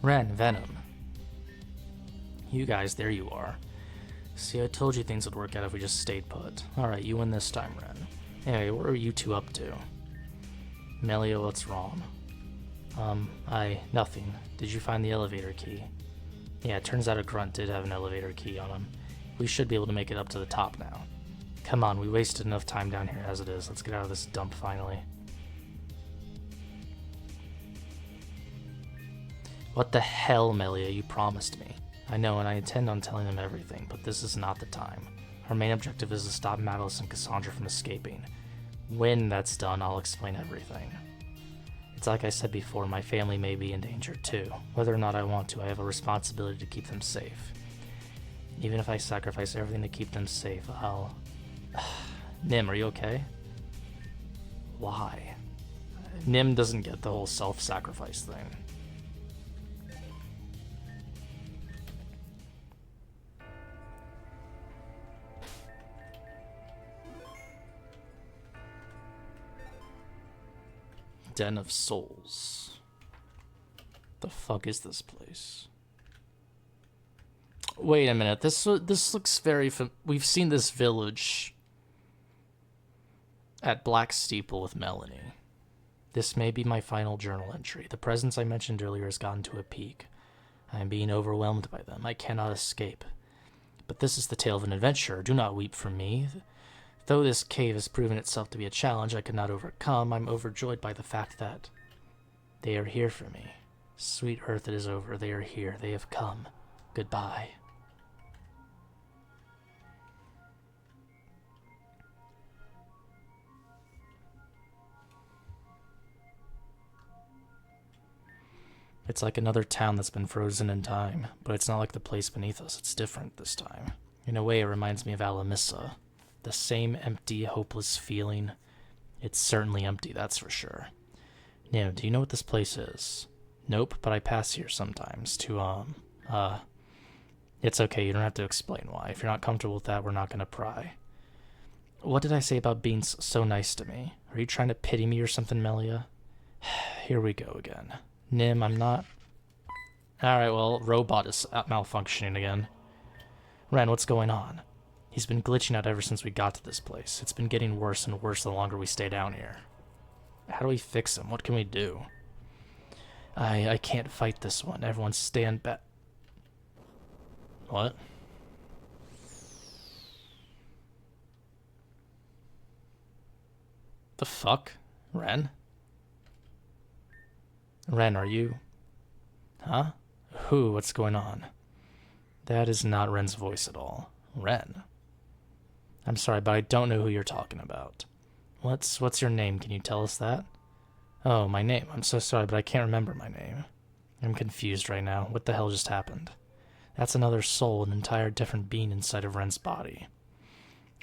Ren, Venam. You guys, there you are. See, I told you things would work out if we just stayed put. Alright, you win this time, Ren. Anyway, what are you two up to? Melia, what's wrong? Nothing. Did you find the elevator key? Yeah, it turns out a grunt did have an elevator key on him. We should be able to make it up to the top now. Come on, we wasted enough time down here as it is. Let's get out of this dump finally. What the hell, Melia? You promised me. I know, and I intend on telling them everything, but this is not the time. Our main objective is to stop Madelis and Cassandra from escaping. When that's done, I'll explain everything. It's like I said before, my family may be in danger too. Whether or not I want to, I have a responsibility to keep them safe. Even if I sacrifice everything to keep them safe, I'll... Nim, are you okay? Why? Nim doesn't get the whole self-sacrifice thing. Den of Souls. The fuck is this place? Wait a minute. This looks very... We've seen this village at Black Steeple with Melanie. This may be my final journal entry. The presence I mentioned earlier has gotten to a peak. I am being overwhelmed by them. I cannot escape. But this is the tale of an adventurer. Do not weep for me. Though this cave has proven itself to be a challenge I could not overcome, I'm overjoyed by the fact that they are here for me. Sweet earth, it is over. They are here. They have come. Goodbye. It's like another town that's been frozen in time, but it's not like the place beneath us. It's different this time. In a way, it reminds me of Alamissa. The same empty, hopeless feeling. It's certainly empty, that's for sure. Nim, do you know what this place is? Nope, but I pass here sometimes to, It's okay, you don't have to explain why. If you're not comfortable with that, we're not gonna pry. What did I say about being so nice to me? Are you trying to pity me or something, Melia? Here we go again. Nim, I'm not... Alright, well, robot is malfunctioning again. Ren, what's going on? He's been glitching out ever since we got to this place. It's been getting worse and worse the longer we stay down here. How do we fix him? What can we do? I can't fight this one. Everyone stand back. What? The fuck? Ren? Ren, are you... Huh? Who? What's going on? That is not Ren's voice at all. Ren? I'm sorry, but I don't know who you're talking about. What's your name? Can you tell us that? Oh, my name. I'm so sorry, but I can't remember my name. I'm confused right now. What the hell just happened? That's another soul, an entire different being inside of Ren's body.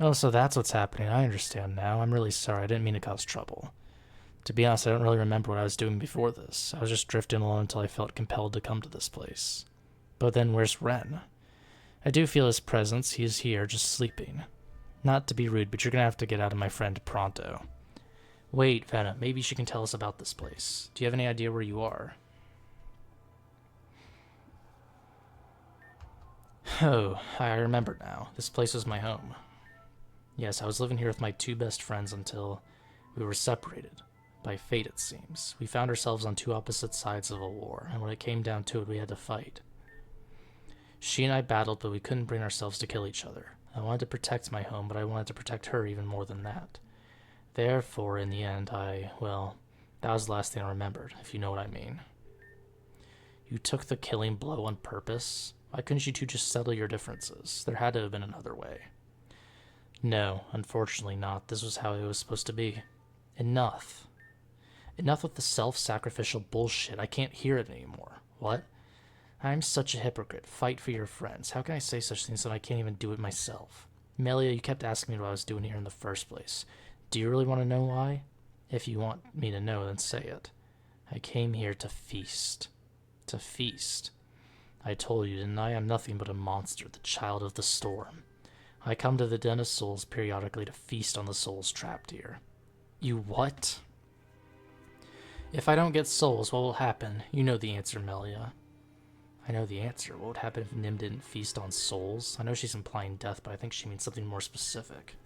Oh, so that's what's happening. I understand now. I'm really sorry. I didn't mean to cause trouble. To be honest, I don't really remember what I was doing before this. I was just drifting along until I felt compelled to come to this place. But then where's Ren? I do feel his presence. He is here, just sleeping. Not to be rude, but you're gonna have to get out of my friend pronto. Wait, Venam, maybe she can tell us about this place. Do you have any idea where you are? Oh, I remember now. This place was my home. Yes, I was living here with my two best friends until we were separated. By fate, it seems. We found ourselves on two opposite sides of a war, and when it came down to it, we had to fight. She and I battled, but we couldn't bring ourselves to kill each other. I wanted to protect my home, but I wanted to protect her even more than that. Therefore, in the end, well, that was the last thing I remembered, if you know what I mean. You took the killing blow on purpose? Why couldn't you two just settle your differences? There had to have been another way. No, unfortunately not. This was how it was supposed to be. Enough. Enough with the self-sacrificial bullshit. I can't hear it anymore. What? I'm such a hypocrite. Fight for your friends. How can I say such things when I can't even do it myself? Melia, you kept asking me what I was doing here in the first place. Do you really want to know why? If you want me to know, then say it. I came here to feast. To feast. I told you, didn't I? I'm nothing but a monster, the child of the storm. I come to the Den of Souls periodically to feast on the souls trapped here. You what? If I don't get souls, what will happen? You know the answer, Melia. I know the answer. What would happen if Nim didn't feast on souls? I know she's implying death, but I think she means something more specific.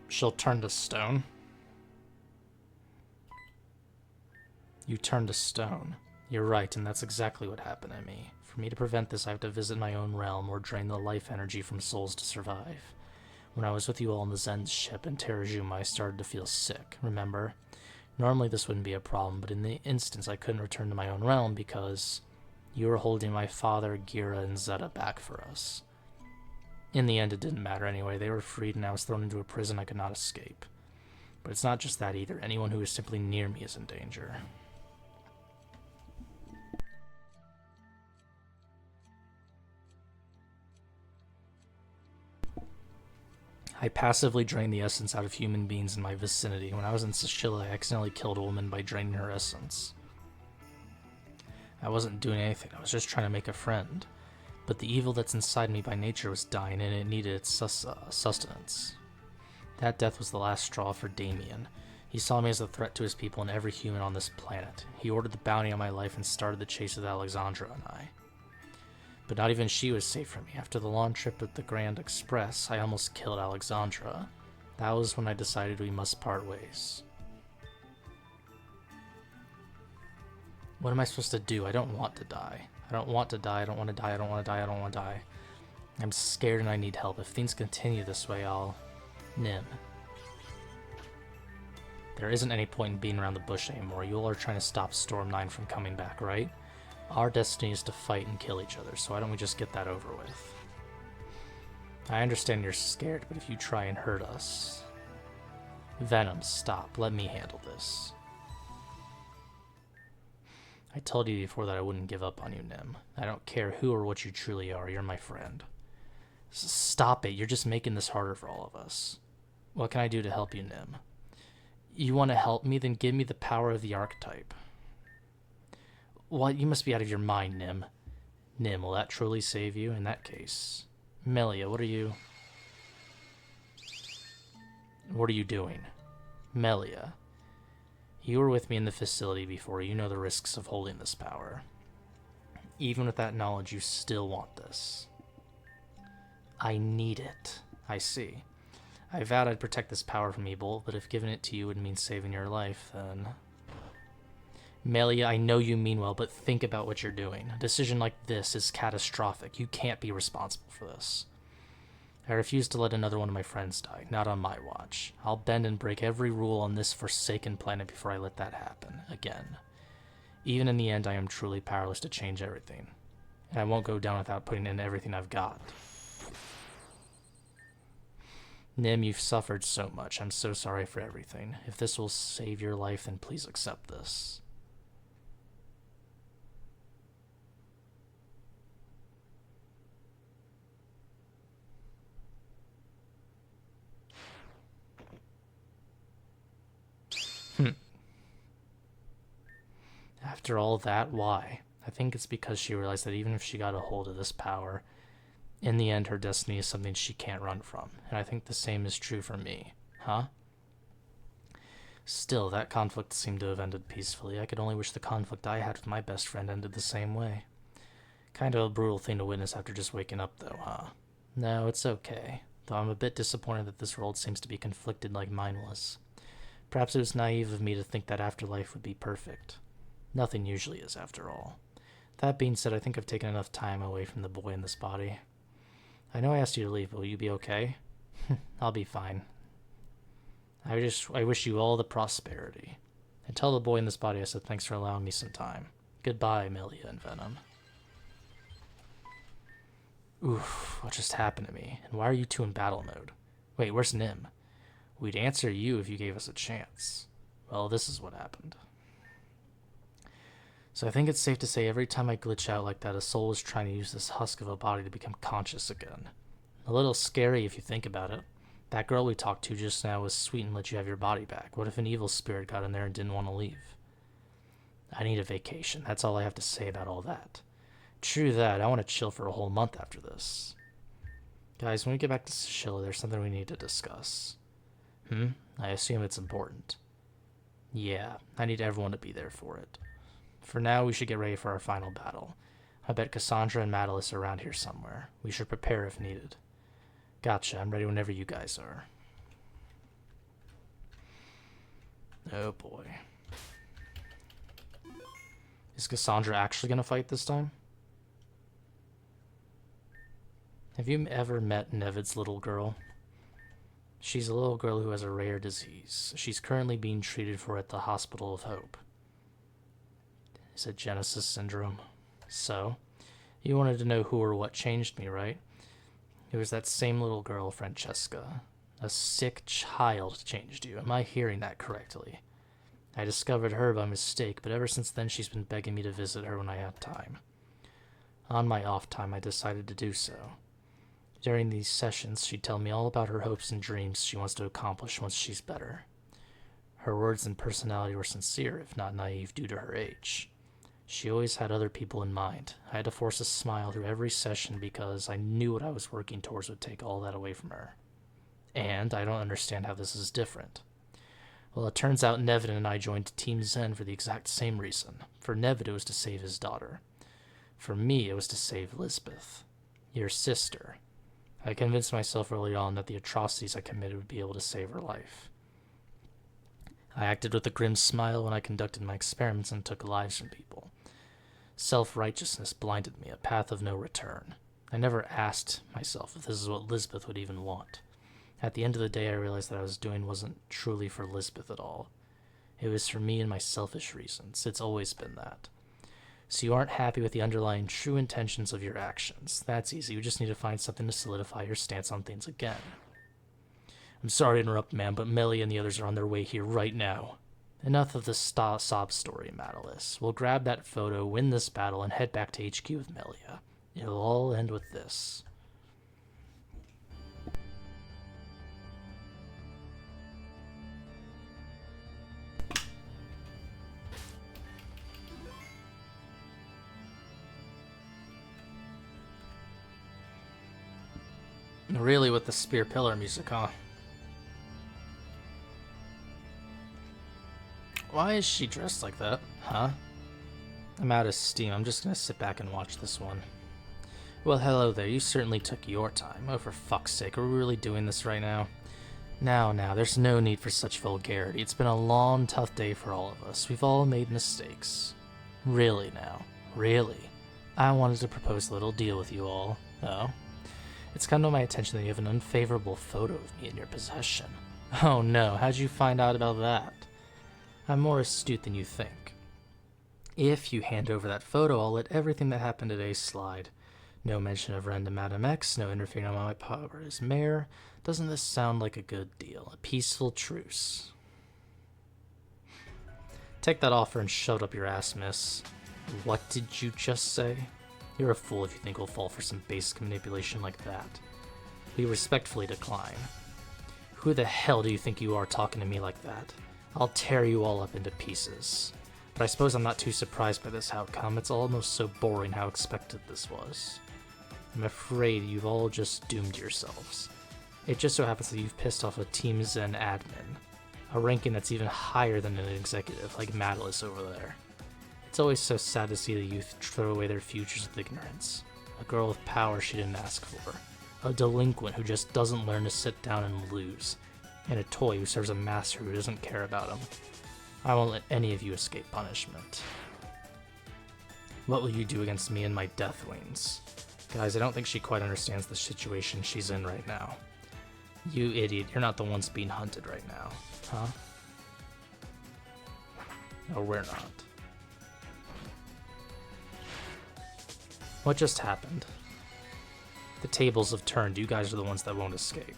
She'll turn to stone. You turn to stone. You're right, and that's exactly what happened to me. For me to prevent this, I have to visit my own realm or drain the life energy from souls to survive. When I was with you all on the Zen ship in Terajuma, I started to feel sick, remember? Normally this wouldn't be a problem, but in the instance I couldn't return to my own realm because you were holding my father, Gira, and Zeta back for us. In the end, it didn't matter anyway. They were freed and I was thrown into a prison I could not escape. But it's not just that either. Anyone who is simply near me is in danger. I passively drained the essence out of human beings in my vicinity. When I was in Sicily, I accidentally killed a woman by draining her essence. I wasn't doing anything. I was just trying to make a friend. But the evil that's inside me by nature was dying, and it needed its sustenance. That death was the last straw for Damien. He saw me as a threat to his people and every human on this planet. He ordered the bounty on my life and started the chase with Alexandra and I. But not even she was safe from me. After the long trip with the Grand Express, I almost killed Alexandra. That was when I decided we must part ways. What am I supposed to do? I don't want to die. I don't want to die. I don't want to die. I don't want to die. I don't want to die. I'm scared and I need help. If things continue this way, I'll... Nim. There isn't any point in being around the bush anymore. You all are trying to stop Storm 9 from coming back, right? Our destiny is to fight and kill each other, so why don't we just get that over with? I understand you're scared, but if you try and hurt us... Venam, stop. Let me handle this. I told you before that I wouldn't give up on you, Nim. I don't care who or what you truly are, you're my friend. Stop it, you're just making this harder for all of us. What can I do to help you, Nim? You want to help me? Then give me the power of the archetype. What? You must be out of your mind, Nim. Nim, will that truly save you? In that case. Melia, what are you... What are you doing? Melia. You were with me in the facility before. You know the risks of holding this power. Even with that knowledge, you still want this. I need it. I see. I vowed I'd protect this power from evil, but if giving it to you would mean saving your life, then... Melia, I know you mean well, but think about what you're doing. A decision like this is catastrophic. You can't be responsible for this. I refuse to let another one of my friends die, not on my watch. I'll bend and break every rule on this forsaken planet before I let that happen, again. Even in the end, I am truly powerless to change everything. And I won't go down without putting in everything I've got. Nim, you've suffered so much. I'm so sorry for everything. If this will save your life, then please accept this. After all that, why? I think it's because she realized that even if she got a hold of this power, in the end her destiny is something she can't run from. And I think the same is true for me. Huh? Still, that conflict seemed to have ended peacefully. I could only wish the conflict I had with my best friend ended the same way. Kind of a brutal thing to witness after just waking up, though, huh? No, it's okay. Though I'm a bit disappointed that this world seems to be conflicted like mine was. Perhaps it was naive of me to think that afterlife would be perfect. Nothing usually is, after all. That being said, I think I've taken enough time away from the boy in this body. I know I asked you to leave, but will you be okay? I'll be fine. I wish you all the prosperity. And tell the boy in this body I said thanks for allowing me some time. Goodbye, Melia and Venam. Oof, what just happened to me? And why are you two in battle mode? Wait, where's Nim? We'd answer you if you gave us a chance. Well, this is what happened. So I think it's safe to say every time I glitch out like that, a soul is trying to use this husk of a body to become conscious again. A little scary if you think about it. That girl we talked to just now was sweet and let you have your body back. What if an evil spirit got in there and didn't want to leave? I need a vacation. That's all I have to say about all that. True that, I want to chill for a whole month after this. Guys, when we get back to Shilla, there's something we need to discuss. I assume it's important. Yeah, I need everyone to be there for it. For now, we should get ready for our final battle. I bet Cassandra and Madelis are around here somewhere. We should prepare if needed. Gotcha, I'm ready whenever you guys are. Oh boy. Is Cassandra actually going to fight this time? Have you ever met Nevid's little girl? She's a little girl who has a rare disease. She's currently being treated for it at the Hospital of Hope. Is it Genesis Syndrome? So, you wanted to know who or what changed me, right? It was that same little girl, Francesca. A sick child changed you. Am I hearing that correctly? I discovered her by mistake, but ever since then she's been begging me to visit her when I had time. On my off time, I decided to do so. During these sessions, she'd tell me all about her hopes and dreams she wants to accomplish once she's better. Her words and personality were sincere, if not naive, due to her age. She always had other people in mind. I had to force a smile through every session because I knew what I was working towards would take all that away from her. And I don't understand how this is different. Well, it turns out Nevid and I joined Team Zen for the exact same reason. For Nevid, it was to save his daughter. For me, it was to save Lisbeth, your sister. I convinced myself early on that the atrocities I committed would be able to save her life. I acted with a grim smile when I conducted my experiments and took lives from people. Self-righteousness blinded me, a path of no return. I never asked myself if this is what Lisbeth would even want. At the end of the day, I realized that I was doing wasn't truly for Lisbeth at all. It was for me and my selfish reasons. It's always been that. So you aren't happy with the underlying true intentions of your actions. That's easy. You just need to find something to solidify your stance on things again. I'm sorry to interrupt, ma'am, but Melia and the others are on their way here right now. Enough of the sob story, Madelis. We'll grab that photo, win this battle, and head back to HQ with Melia. It'll all end with this. Really with the spear pillar music, huh? Why is she dressed like that, huh? I'm out of steam. I'm just gonna sit back and watch this one. Well, hello there. You certainly took your time. Oh, for fuck's sake. Are we really doing this right now? Now, there's no need for such vulgarity. It's been a long, tough day for all of us. We've all made mistakes. Really now? Really? I wanted to propose a little deal with you all. Oh? It's come to my attention that you have an unfavorable photo of me in your possession. Oh no, how'd you find out about that? I'm more astute than you think. If you hand over that photo, I'll let everything that happened today slide. No mention of Random Madam X, no interfering on my power as mayor. Doesn't this sound like a good deal? A peaceful truce. Take that offer and shove it up your ass, miss. What did you just say? You're a fool if you think we'll fall for some basic manipulation like that. We respectfully decline. Who the hell do you think you are talking to me like that? I'll tear you all up into pieces. But I suppose I'm not too surprised by this outcome. It's almost so boring how expected this was. I'm afraid you've all just doomed yourselves. It just so happens that you've pissed off a Team Zen admin, a ranking that's even higher than an executive like Madelis over there. It's always so sad to see the youth throw away their futures with ignorance. A girl with power she didn't ask for. A delinquent who just doesn't learn to sit down and lose. And a toy who serves a master who doesn't care about him. I won't let any of you escape punishment. What will you do against me and my death wings? Guys, I don't think she quite understands the situation she's in right now. You idiot, you're not the ones being hunted right now, huh? No, we're not. What just happened? The tables have turned. You guys are the ones that won't escape.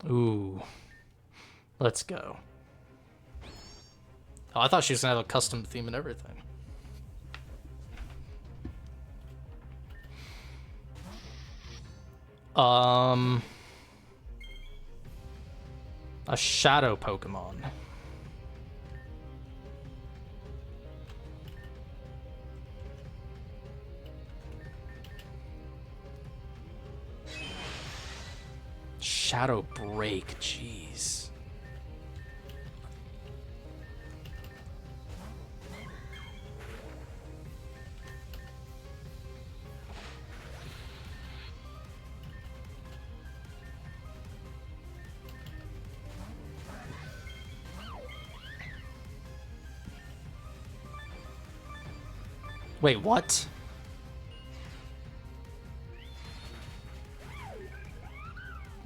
Ooh. Let's go. Oh, I thought she was going to have a custom theme and everything. A shadow Pokemon. Shadow Break, jeez. Wait, what?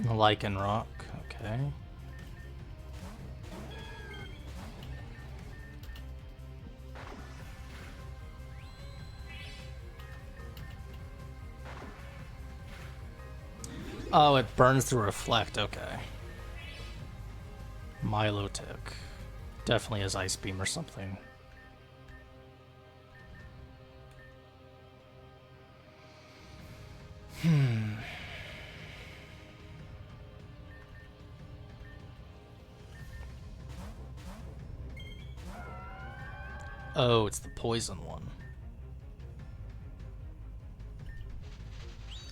Lichen Rock, okay. Oh, it burns through Reflect, okay. Milotic. Definitely has Ice Beam or something. Oh, it's the poison one.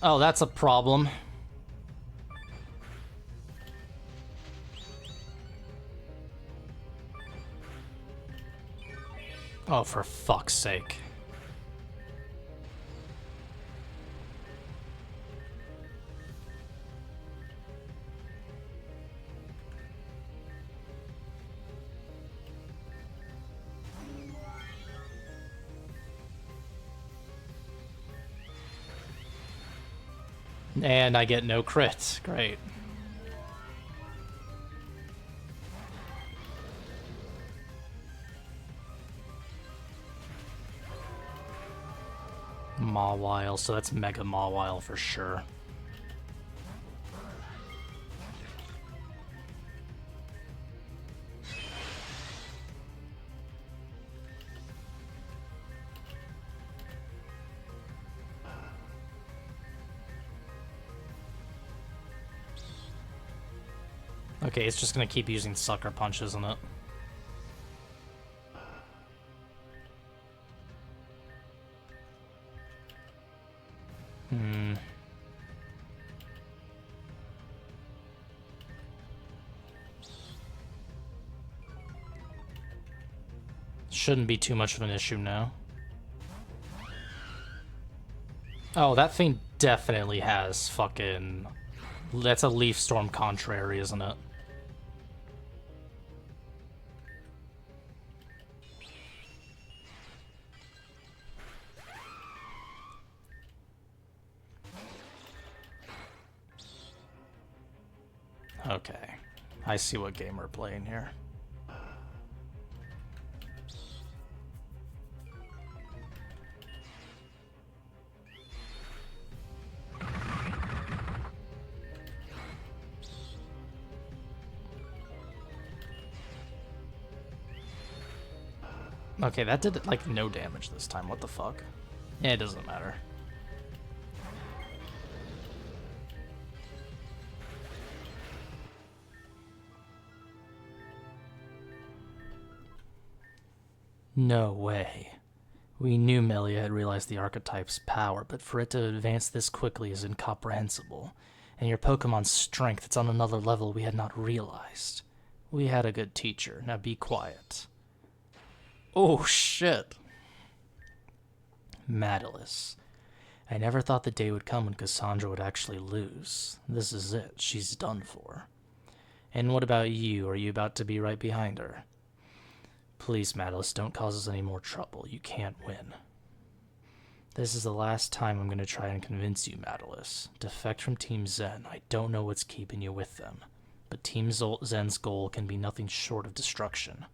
Oh, that's a problem. Oh, for fuck's sake. And I get no crit. Great. Mawile, so that's Mega Mawile for sure. Okay, it's just gonna keep using Sucker Punch, isn't it? Shouldn't be too much of an issue now. Oh, that thing definitely has fucking... That's a Leaf Storm Contrary, isn't it? Okay. I see what game we're playing here. Okay, that did, like, no damage this time. What the fuck? Yeah, it doesn't matter. No way. We knew Melia had realized the archetype's power, but for it to advance this quickly is incomprehensible. And your Pokemon's strength, it's on another level we had not realized. We had a good teacher. Now be quiet. Oh, shit. Madelis. I never thought the day would come when Cassandra would actually lose. This is it. She's done for. And what about you? Are you about to be right behind her? Please, Madelis, don't cause us any more trouble. You can't win. This is the last time I'm going to try and convince you, Madelis. Defect from Team Zen. I don't know what's keeping you with them, but Team Zen's goal can be nothing short of destruction.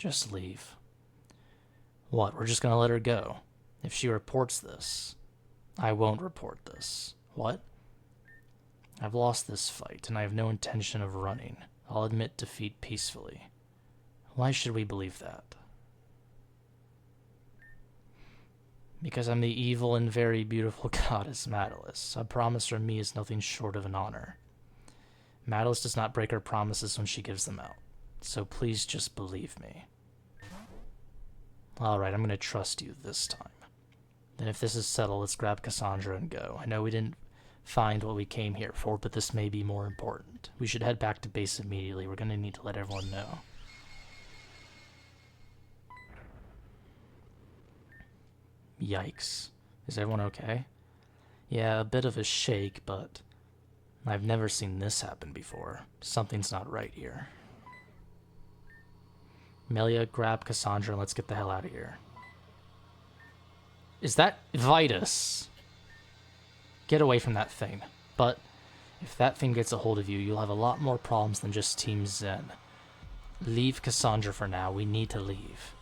Just leave. What, we're just gonna let her go? If she reports this... I won't report this. What? I've lost this fight, and I have no intention of running. I'll admit defeat peacefully. Why should we believe that? Because I'm the evil and very beautiful goddess Madelis. A promise from me is nothing short of an honor. Madelis does not break her promises when she gives them out. So please just believe me. Alright, I'm going to trust you this time. Then if this is settled, let's grab Cassandra and go. I know we didn't find what we came here for, but this may be more important. We should head back to base immediately. We're going to need to let everyone know. Yikes. Is everyone okay? Yeah, a bit of a shake, but I've never seen this happen before. Something's not right here. Melia, grab Cassandra and let's get the hell out of here. Is that Vitus? Get away from that thing. But if that thing gets a hold of you, you'll have a lot more problems than just Team Zen. Leave Cassandra for now. We need to leave.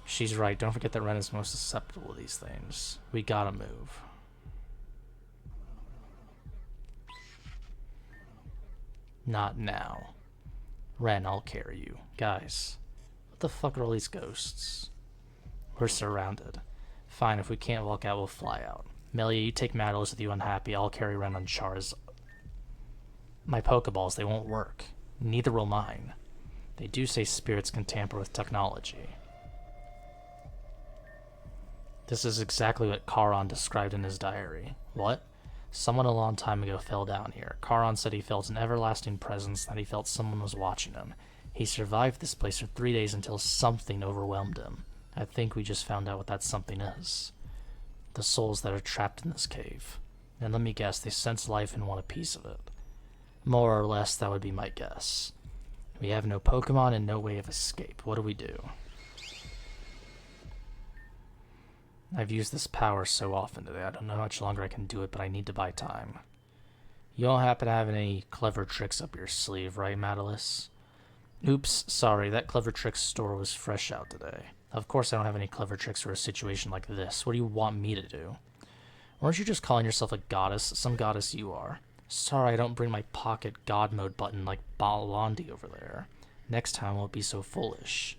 She's right. Don't forget that Ren is most susceptible to these things. We gotta move. Not now. Ren, I'll carry you. Guys, what the fuck are all these ghosts? We're surrounded. Fine, if we can't walk out, we'll fly out. Melia, you take Madelis with you unhappy. I'll carry Ren on Char's. My Pokeballs, they won't work. Neither will mine. They do say spirits can tamper with technology. This is exactly what Charon described in his diary. What? Someone a long time ago fell down here. Charon said he felt an everlasting presence, that he felt someone was watching him. He survived this place for 3 days until something overwhelmed him. I think we just found out what that something is. The souls that are trapped in this cave. And let me guess, they sense life and want a piece of it. More or less, that would be my guess. We have no Pokemon and no way of escape. What do we do? I've used this power so often today, I don't know how much longer I can do it, but I need to buy time. You don't happen to have any clever tricks up your sleeve, right, Madelis? Oops, sorry, that clever tricks store was fresh out today. Of course I don't have any clever tricks for a situation like this. What do you want me to do? Weren't you just calling yourself a goddess? Some goddess you are. Sorry I don't bring my pocket god mode button like Balandi over there. Next time I won't be so foolish.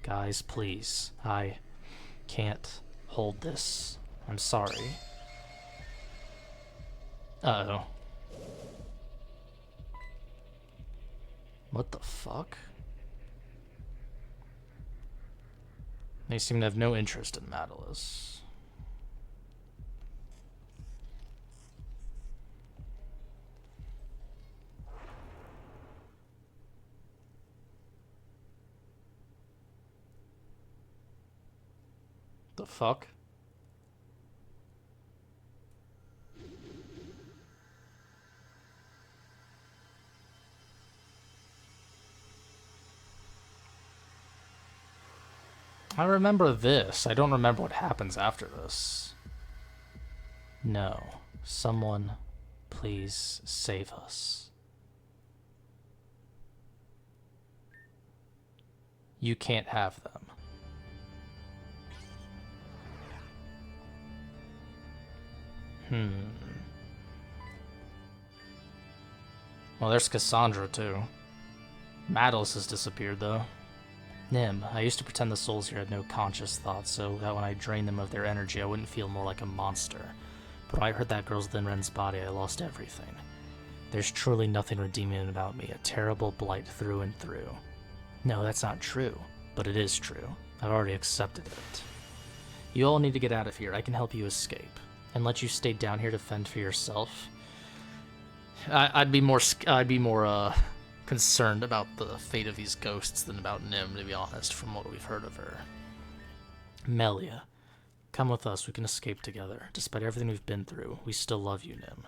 Guys, please. I can't hold this. I'm sorry. Uh-oh. What the fuck? They seem to have no interest in Madelis. The fuck? I remember this. I don't remember what happens after this. No. Someone, please save us. You can't have them. Well, there's Cassandra, too. Madelis has disappeared, though. Nim, I used to pretend the souls here had no conscious thoughts, so that when I drained them of their energy, I wouldn't feel more like a monster. But when I heard that girl's within Ren's body, I lost everything. There's truly nothing redeeming about me, a terrible blight through and through. No, that's not true, but it is true. I've already accepted it. You all need to get out of here. I can help you escape. And let you stay down here to fend for yourself. I'd be more concerned about the fate of these ghosts than about Nim, to be honest, from what we've heard of her. Melia, come with us. We can escape together. Despite everything we've been through, we still love you, Nim.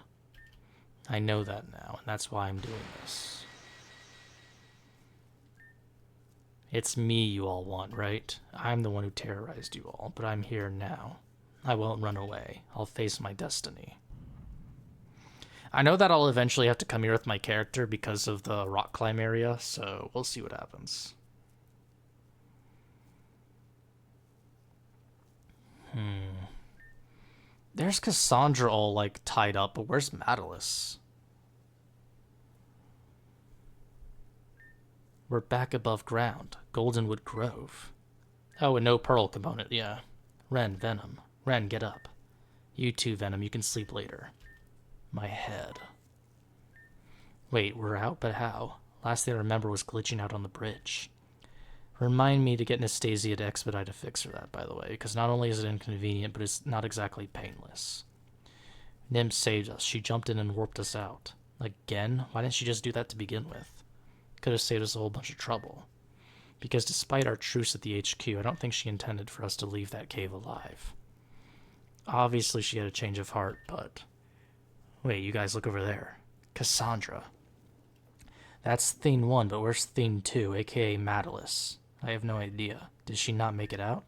I know that now, and that's why I'm doing this. It's me you all want, right? I'm the one who terrorized you all, but I'm here now. I won't run away. I'll face my destiny. I know that I'll eventually have to come here with my character because of the rock climb area, so we'll see what happens. There's Cassandra all, like, tied up, but where's Madelis? We're back above ground. Goldenwood Grove. Oh, and no pearl component, yeah. Ren, Venam. Ren, get up. You too, Venam, you can sleep later. My head. Wait, we're out? But how? Last thing I remember was glitching out on the bridge. Remind me to get Nastasia to expedite a fix for that, by the way, because not only is it inconvenient, but it's not exactly painless. Nim saved us. She jumped in and warped us out. Again? Why didn't she just do that to begin with? Could have saved us a whole bunch of trouble. Because despite our truce at the HQ, I don't think she intended for us to leave that cave alive. Obviously she had a change of heart, but... Wait, you guys look over there. Cassandra. That's Thing 1, but where's Thing 2, aka Madelis? I have no idea. Did she not make it out?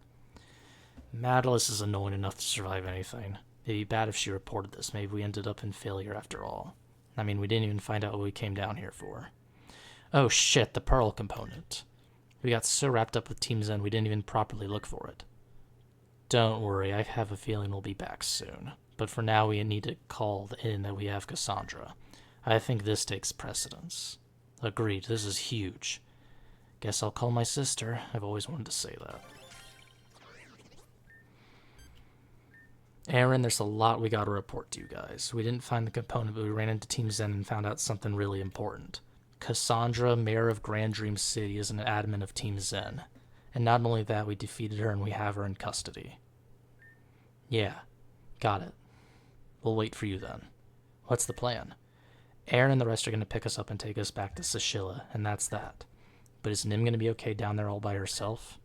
Madelis is annoying enough to survive anything. It'd be bad if she reported this. Maybe we ended up in failure after all. I mean, we didn't even find out what we came down here for. Oh shit, the pearl component. We got so wrapped up with Team Zen we didn't even properly look for it. Don't worry, I have a feeling we'll be back soon. But for now we need to call in that we have Cassandra. I think this takes precedence. Agreed, this is huge. Guess I'll call my sister. I've always wanted to say that. Aaron, there's a lot we gotta report to you guys. We didn't find the component, but we ran into Team Zen and found out something really important. Cassandra, mayor of Grand Dream City, is an admin of Team Zen. And not only that, we defeated her and we have her in custody. Yeah, got it. We'll wait for you then. What's the plan? Aaron and the rest are going to pick us up and take us back to Sashila, and that's that. But is Nim going to be okay down there all by herself?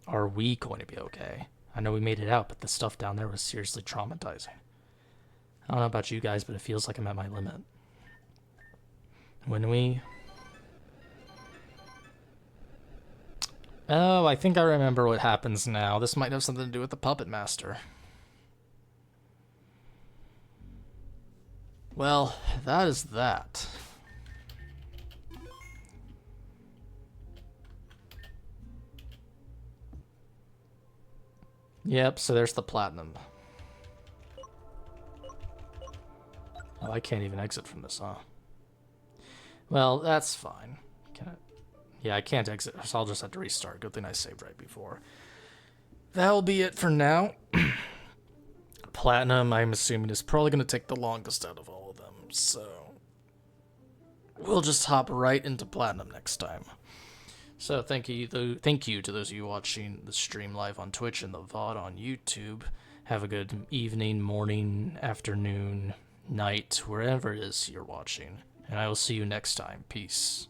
Are we going to be okay? I know we made it out, but the stuff down there was seriously traumatizing. I don't know about you guys, but it feels like I'm at my limit. When we... Oh, I think I remember what happens now. This might have something to do with the Puppet Master. Well, that is that. Yep, so there's the platinum. Oh, I can't even exit from this, huh? Well, that's fine. Can I? Yeah, I can't exit, so I'll just have to restart. Good thing I saved right before. That'll be it for now. Platinum, I'm assuming, is probably going to take the longest out of all of them, so... We'll just hop right into Platinum next time. So thank you to those of you watching the stream live on Twitch and the VOD on YouTube. Have a good evening, morning, afternoon, night, wherever it is you're watching. And I will see you next time. Peace.